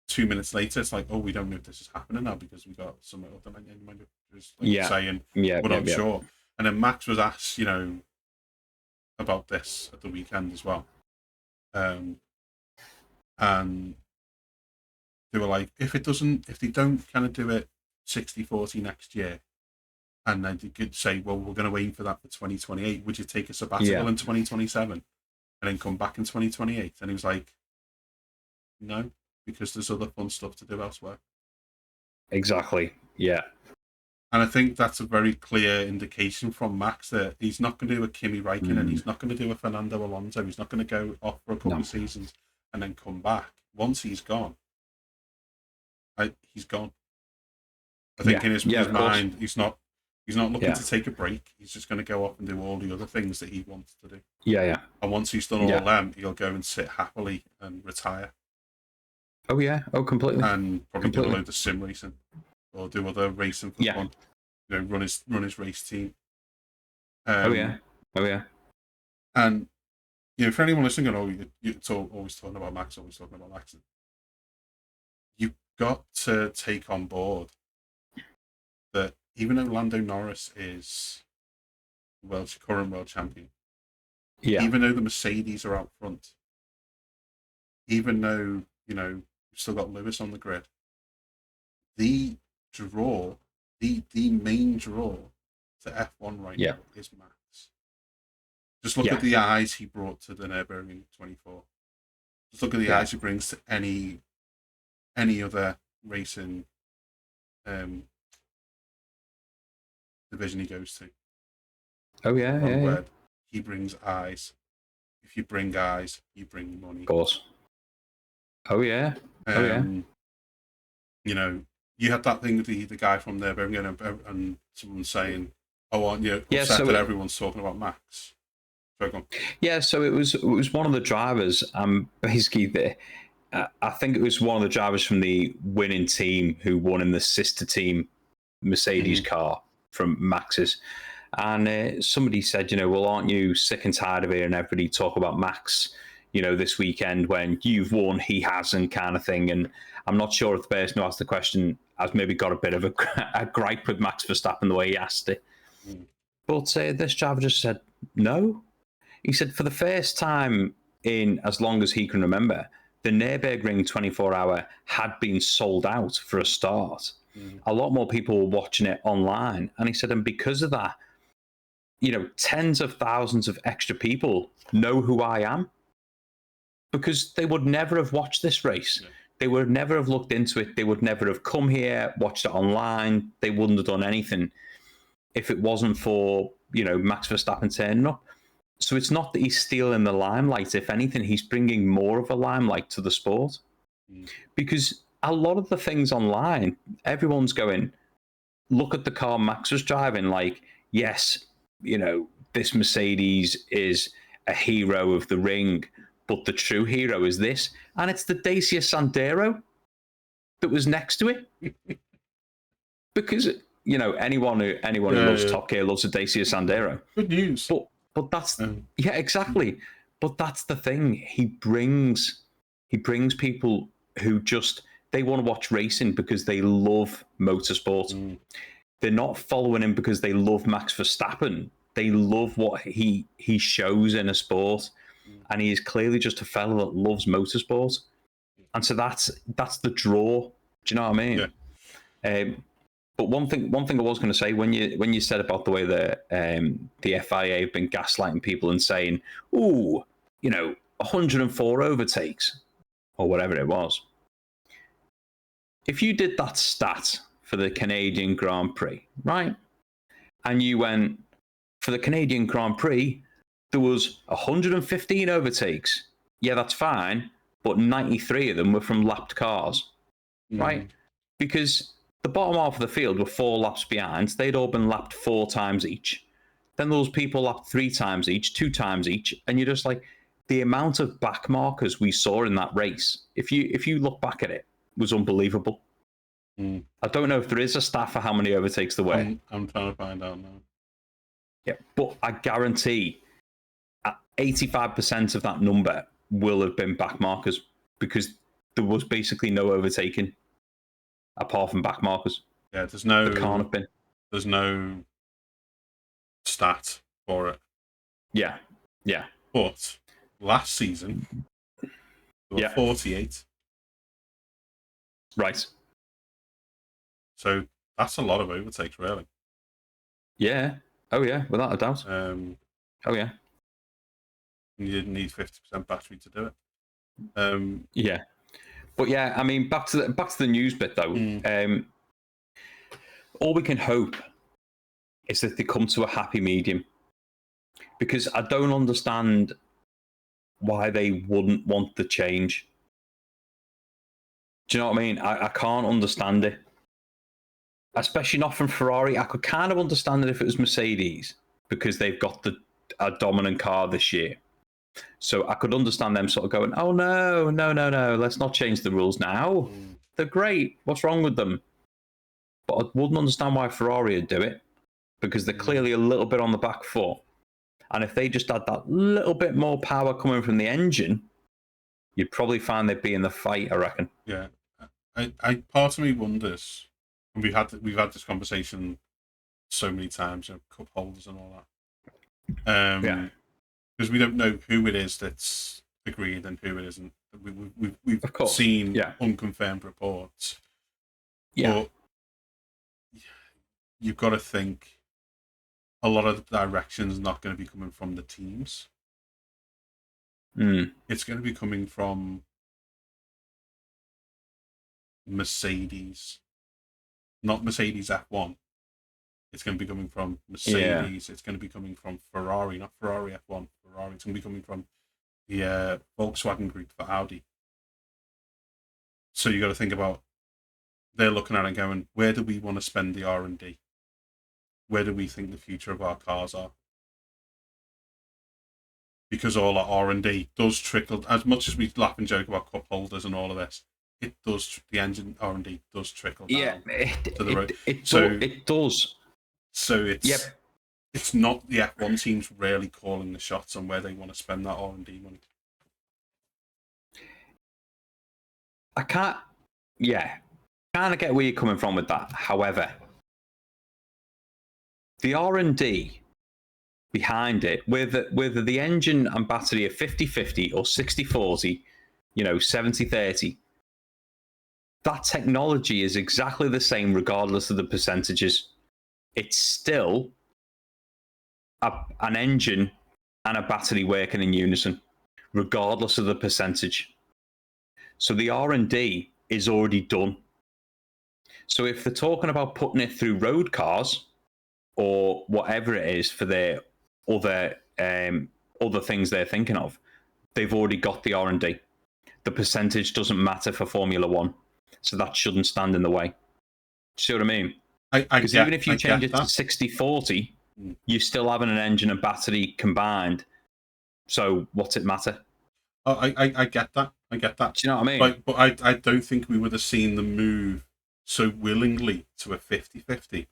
2 minutes later, it's like, oh, we don't know if this is happening now because we got some other manufacturers saying, we're not sure. And then Max was asked, about this at the weekend as well. And they were like, if they don't kind of do it 60-40 next year, and then they could say, well, we're going to aim for that for 2028. Would you take a sabbatical in 2027 and then come back in 2028? And he was like, no, because there's other fun stuff to do elsewhere.
Exactly. Yeah.
And I think that's a very clear indication from Max that he's not going to do a Kimi Räikkönen, he's not going to do a Fernando Alonso, he's not going to go off for a couple of seasons and then come back. Once he's gone, he's gone. I think in his mind, he's not He's not looking
Yeah.
to take a break. He's just going to go off and do all the other things that he wants to do.
Yeah.
And once he's done all them, he'll go and sit happily and retire.
Oh yeah. Oh, completely.
And probably do a load of sim racing or do other racing for fun. You know, run his race team.
Oh yeah.
And you know, for anyone listening, you're always talking about Max, you've got to take on board that even though Lando Norris is current world champion, even though the Mercedes are out front, even though, you know, you've still got Lewis on the grid, the main draw to F1 right now is Max. Just look at the eyes he brought to the Nürburgring 24. Just look at the eyes he brings to any other racing division he goes to.
Oh yeah.
He brings eyes. If you bring eyes, you bring money.
Of course. Oh yeah.
You know, you had that thing with the guy from there, and someone saying, "Oh, aren't you upset that everyone's talking about Max?"
Yeah, so it was one of the drivers. Basically, I think it was one of the drivers from the winning team who won in the sister team Mercedes car from Max's. And somebody said, you know, well, aren't you sick and tired of hearing everybody talk about Max, you know, this weekend when you've won, he hasn't, kind of thing. And I'm not sure if the person who asked the question has maybe got a bit of a gripe with Max Verstappen the way he asked it. But this driver just said, no. He said for the first time in as long as he can remember, the Nürburgring 24-hour had been sold out for a start. A lot more people were watching it online. And he said, and because of that, you know, tens of thousands of extra people know who I am because they would never have watched this race. Yeah. They would never have looked into it. They would never have come here, watched it online. They wouldn't have done anything if it wasn't for, you know, Max Verstappen turning up. So it's not that he's stealing the limelight. If anything, he's bringing more of a limelight to the sport. Because a lot of the things online, everyone's going, look at the car Max was driving. Like, yes, you know, this Mercedes is a hero of the ring, but the true hero is this. And it's the Dacia Sandero that was next to it. Because, you know, anyone who loves Top Gear loves a Dacia Sandero.
Good news.
But that's exactly. But that's the thing. He brings people who just they want to watch racing because they love motorsport. They're not following him because they love Max Verstappen. They love what he shows in a sport, and he is clearly just a fellow that loves motorsport. And so that's the draw. Do you know what I mean? Yeah. But one thing I was going to say when you said about the way that the FIA have been gaslighting people and saying, "Ooh, you know, 104 overtakes," or whatever it was. If you did that stat for the Canadian Grand Prix, right, and you went for the Canadian Grand Prix, there was 115 overtakes. Yeah, that's fine, but 93 of them were from lapped cars, right? Because the bottom half of the field were 4 laps behind. They'd all been lapped 4 times each. Then those people lapped 3 times each, 2 times each, and you're just like, the amount of back markers we saw in that race, if you look back at it, was unbelievable. I don't know if there is a stat for how many overtakes there were.
I'm trying to find out now.
Yeah, but I guarantee 85% of that number will have been back markers because there was basically no overtaking apart from back markers.
Yeah, there
can't have been.
There's no stat for it.
Yeah.
But last season, there were 48.
Right.
So that's a lot of overtakes, really.
Yeah. Oh, yeah, without a doubt. Oh, yeah.
You didn't need 50% battery to do it.
Yeah. But yeah, I mean, back to the news bit though. All we can hope is that they come to a happy medium, because I don't understand why they wouldn't want the change. Do you know what I mean? I can't understand it. especially not from Ferrari. I could kind of understand it if it was Mercedes because they've got a dominant car this year. So I could understand them sort of going, oh, no, let's not change the rules now. They're great. What's wrong with them? But I wouldn't understand why Ferrari would do it because they're clearly a little bit on the back foot. And if they just had that little bit more power coming from the engine, you'd probably find they'd be in the fight, I reckon.
Yeah. I part of me wonders, and we've had this conversation so many times, cup holders and all that. Because we don't know who it is that's agreed and who it isn't. We've seen unconfirmed reports.
Yeah.
But you've got to think a lot of the direction is not going to be coming from the teams. It's going to be coming from Mercedes, not Mercedes F1. It's going to be coming from Mercedes. It's going to be coming from Ferrari, not Ferrari F1. Ferrari. It's going to be coming from the Volkswagen Group for Audi. So you got to think about, they're looking at it and going, where do we want to spend the R&D? Where do we think the future of our cars are? Because all our R&D does trickle, as much as we laugh and joke about cup holders and all of this, it does, the engine R&D does trickle down to the road.
It does.
So it's not the F1 teams really calling the shots on where they want to spend that R&D money.
I kind of get where you're coming from with that. However, the R&D behind it, whether the engine and battery are 50-50 or 60-40, 70-30, that technology is exactly the same regardless of the percentages. It's still an engine and a battery working in unison, regardless of the percentage. So the R&D is already done. So if they're talking about putting it through road cars or whatever it is for their other things they're thinking of, they've already got the R&D. The percentage doesn't matter for Formula One, so that shouldn't stand in the way. See what I mean? Because even if you change it to 60-40, you're still having an engine and battery combined. So what's it matter?
Oh, I get that. I get that.
Do you know what I mean?
But I don't think we would have seen the move so willingly to a 50-50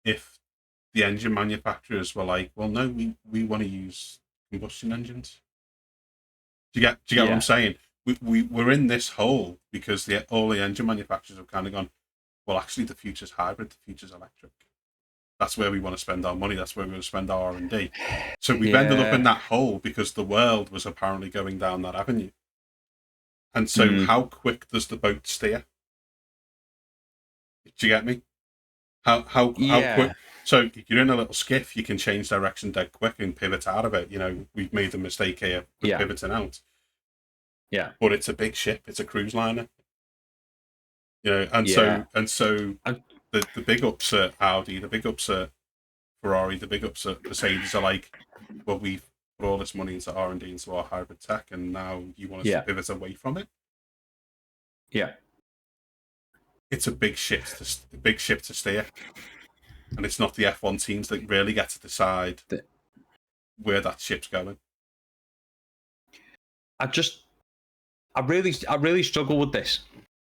if the engine manufacturers were like, well, no, we want to use combustion engines. Do you get what I'm saying? We're in this hole because all the engine manufacturers have kind of gone, well, actually, the future's hybrid, the future's electric. That's where we want to spend our money. That's where we want to spend our R&D. So we've ended up in that hole because the world was apparently going down that avenue. And so how quick does the boat steer? Do you get me? How quick? So if you're in a little skiff, you can change direction dead quick and pivot out of it. We've made the mistake here of pivoting out.
Yeah.
But it's a big ship. It's a cruise liner. So the big ups at Audi, the big ups at Ferrari, the big ups at Mercedes are like, well, we've put all this money into R&D, into our hybrid tech, and now you want us to pivot away from it?
Yeah.
It's a big ship to steer. And it's not the F1 teams that really get to decide where that ship's going.
I really struggle with this.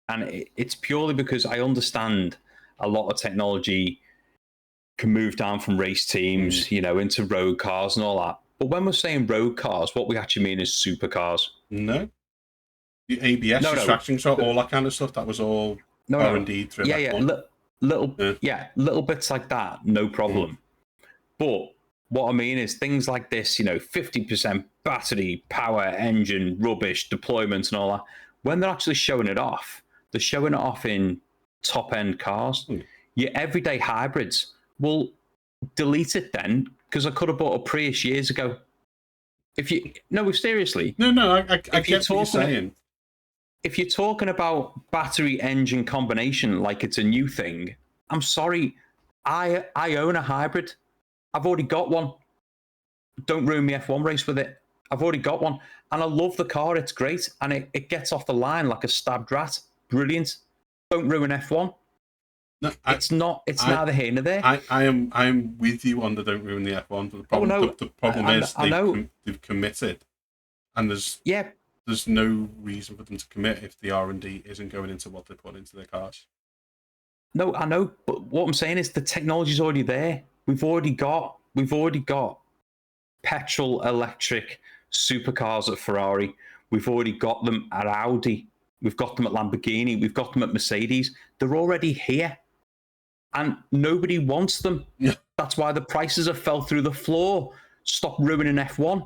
And it's purely because I understand a lot of technology can move down from race teams, into road cars and all that. But when we're saying road cars, what we actually mean is supercars.
No. The ABS, traction control, all that kind of stuff, that was all R&D through F1.
Little bits like that, no problem. But what I mean is things like this, 50% battery, power, engine, rubbish, deployment and all that, when they're actually showing it off, they're showing it off in top-end cars. Your everyday hybrids, well, delete it then, because I could have bought a Prius years ago. Seriously.
No, I get what you're saying.
If you're talking about battery engine combination like it's a new thing, I'm sorry, I own a hybrid. I've already got one. Don't ruin my F1 race with it. I've already got one. And I love the car. It's great. And it gets off the line like a stabbed rat. Brilliant. Don't ruin F1.
No,
It's not. It's neither here nor there.
I'm with you on the don't ruin the F1. But the problem is they've committed, and
yeah.
there's no reason for them to commit if the R&D isn't going into what they put into their cars.
No, I know, but what I'm saying is the technology's already there. We've already got petrol electric supercars at Ferrari. We've already got them at Audi. We've got them at Lamborghini. We've got them at Mercedes. They're already here. And nobody wants them.
Yeah.
That's why the prices have fell through the floor. Stop ruining F1.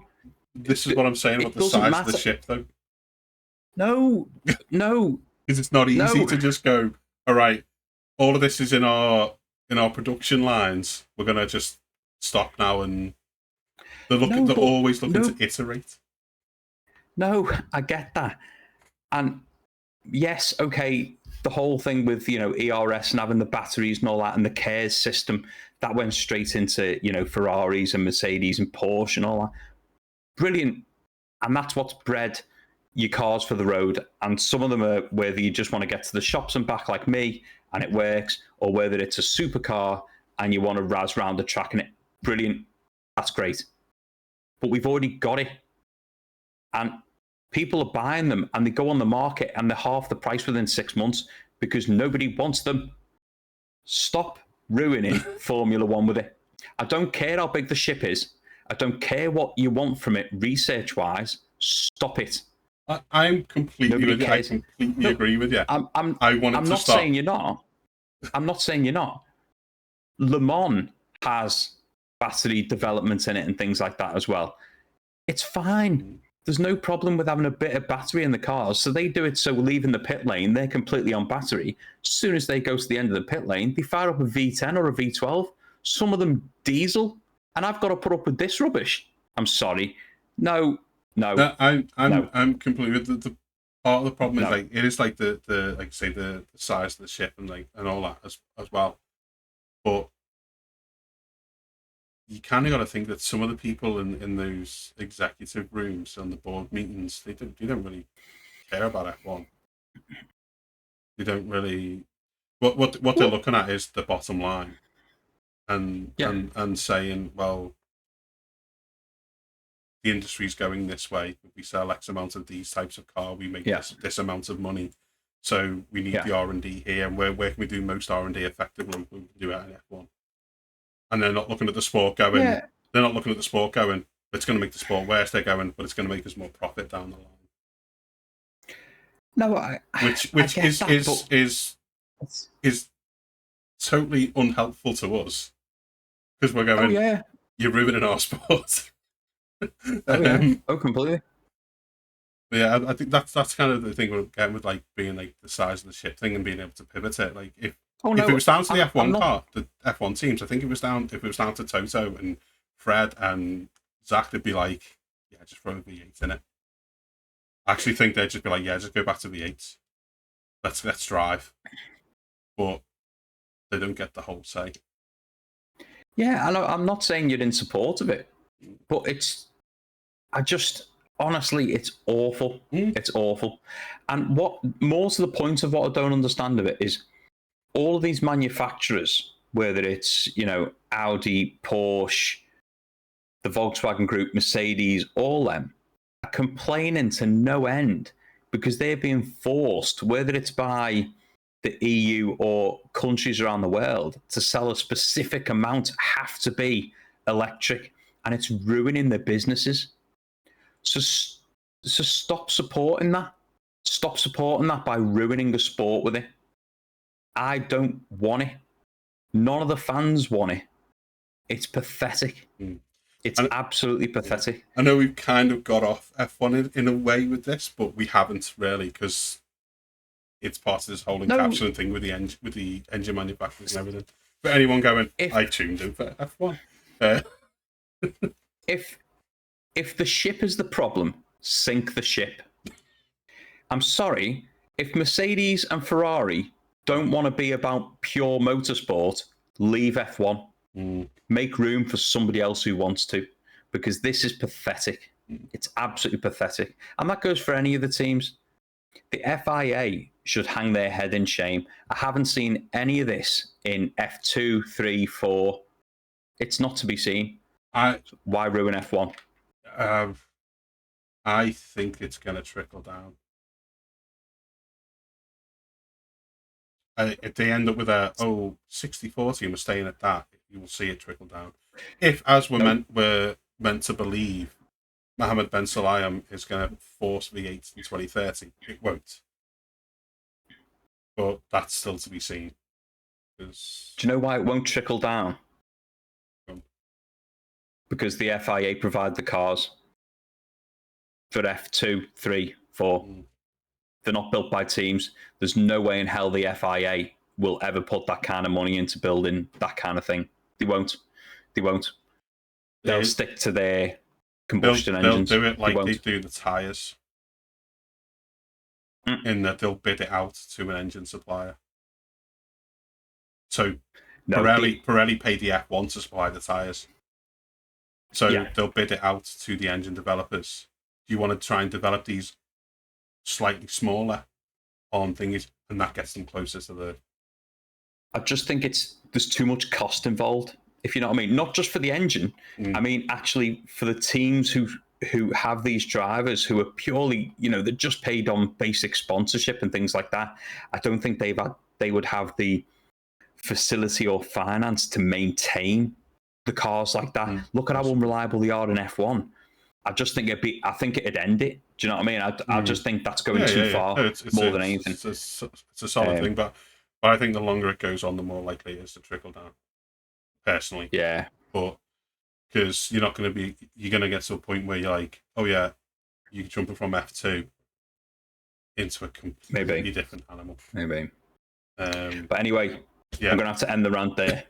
This is what I'm saying about the size of the ship, though.
No.
Because it's not easy to just go, all right, all of this is in our production lines. We're gonna just stop now, and they're always looking to iterate.
No, I get that, and yes, okay, the whole thing with ERS and having the batteries and all that, and the CARES system that went straight into Ferraris and Mercedes and Porsche and all that. Brilliant, and that's what's bred your cars for the road. And some of them are whether you just want to get to the shops and back like me and it works, or whether it's a supercar and you want to razz around the track and it brilliant. That's great. But we've already got it. And people are buying them and they go on the market and they're half the price within 6 months because nobody wants them. Stop ruining Formula One with it. I don't care how big the ship is. I don't care what you want from it research-wise. Stop it.
I completely agree with you.
I'm not saying you're not. I'm not saying you're not. Le Mans has battery development in it and things like that as well. It's fine. There's no problem with having a bit of battery in the cars. So they do it so leaving the pit lane, they're completely on battery. As soon as they go to the end of the pit lane, they fire up a V10 or a V12. Some of them diesel. And I've got to put up with this rubbish. I'm sorry. No.
I'm completely with the part of the problem is like it is like the like say the size of the ship and all that as well. But you kind of got to think that some of the people in those executive rooms and the board meetings, they don't really care about F1. They don't really. What they're looking at is the bottom line, and saying, well, the industry's going this way. If we sell X amount of these types of car, we make this amount of money. So we need the R&D here, and where can we do most R&D effectively? We can do it in F1. And they're not looking at the sport going. Yeah. They're not looking at the sport going. It's going to make the sport worse. They're going, but it's going to make us more profit down the line.
No,
which is totally unhelpful to us because we're going. You're ruining our sport.
Completely.
Yeah, I think that's kind of the thing we're getting with like being like the size of the ship thing and being able to pivot it. Like if it was down to the F1 car, the F1 teams, I think if it was down to Toto and Fred and Zach, they'd be like, yeah, just throw a V8 in it. I actually think they'd just be like, yeah, just go back to V8s. Let's drive. But they don't get the whole say.
Yeah, I'm not saying you're in support of it, but honestly, it's awful. It's awful. And what more to the point of what I don't understand of it is all of these manufacturers, whether it's, Audi, Porsche, the Volkswagen Group, Mercedes, all them, are complaining to no end because they're being forced, whether it's by the EU or countries around the world, to sell a specific amount have to be electric, and it's ruining their businesses. So stop supporting that. Stop supporting that by ruining the sport with it. I don't want it. None of the fans want it. It's pathetic. It's absolutely pathetic.
I know we've kind of got off F1 in a way with this, but we haven't really because it's part of this whole encapsulating thing with the engine manufacturers and everything. For anyone going, I tuned in for F1.
If the ship is the problem, sink the ship. I'm sorry, if Mercedes and Ferrari don't want to be about pure motorsport, leave F1. Make room for somebody else who wants to, because this is pathetic. It's absolutely pathetic. And that goes for any of the teams. The FIA should hang their head in shame. I haven't seen any of this in F2, 3, 4. It's not to be seen. Why ruin F1?
I think it's going to trickle down. If they end up with 60-40 and we're staying at that, you will see it trickle down. If, as we're meant to believe, Mohammed Ben Sulayem is going to force V8 in 2030, it won't. But that's still to be seen.
Do you know why it won't trickle down? Because the FIA provide the cars for F2, 3, 4. They're not built by teams. There's no way in hell the FIA will ever put that kind of money into building that kind of thing. They won't. They'll stick to their combustion engines.
They'll do it like they do the tyres. In that they'll bid it out to an engine supplier. So Pirelli paid the F1 to supply the tyres. So they'll bid it out to the engine developers. Do you want to try and develop these slightly smaller on things, and that gets them closer to the...
I just think there's too much cost involved, if you know what I mean. Not just for the engine. I mean, actually for the teams who have these drivers who are purely, they're just paid on basic sponsorship and things like that. I don't think they would have the facility or finance to maintain the cars like that. Look at how unreliable they are in F1. I just think it'd end it. Do you know what I mean? I just think that's going too far more than anything.
It's a solid thing, but I think the longer it goes on, the more likely it is to trickle down. Personally,
yeah.
But because you're going to get to a point where you're like, oh yeah, you're jumping from F2 into a completely different animal.
Maybe. But anyway, I'm gonna have to end the rant there.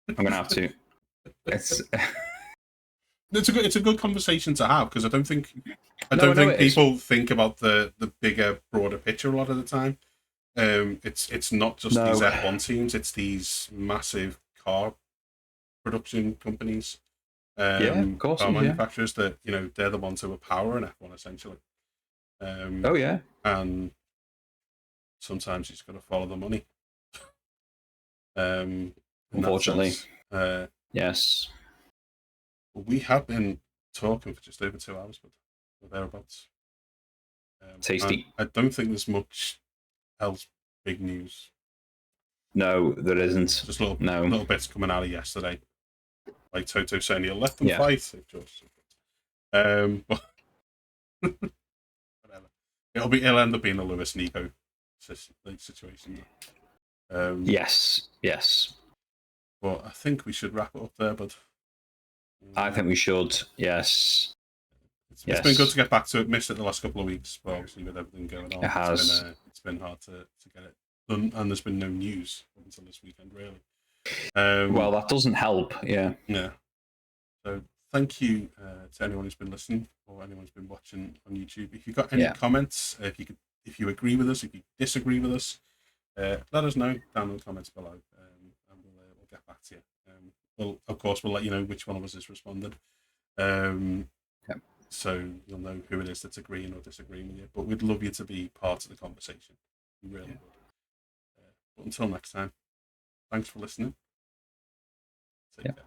I'm gonna have to.
It's a good conversation to have, because I don't think people think about the bigger, broader picture a lot of the time. It's not just these F1 teams; it's these massive car production companies,
of course,
car manufacturers that they're the ones who are powering F1 essentially. And sometimes you just got to follow the money.
Unfortunately, yes.
We have been talking for just over 2 hours, but thereabouts.
Tasty.
I don't think there's much else big news.
No, there isn't.
Just little bits coming out of yesterday, like Toto saying he'll let them fight. But whatever. It'll end up being a Lewis Nico situation.
Yes.
But I think we should wrap it up there, bud.
I think we should. Yes.
It's been good to get back to it. Missed it the last couple of weeks, but obviously with everything going on,
it has.
It's been hard to get it done, and there's been no news until this weekend, really.
Well, that doesn't help. Yeah.
So thank you to anyone who's been listening or anyone who's been watching on YouTube. If you've got any comments, if you agree with us, if you disagree with us, let us know down in the comments below, and we'll get back to you. Of course, we'll let you know which one of us has responded. So you'll know who it is that's agreeing or disagreeing with you. But we'd love you to be part of the conversation. We really would. But until next time, thanks for listening. Take care.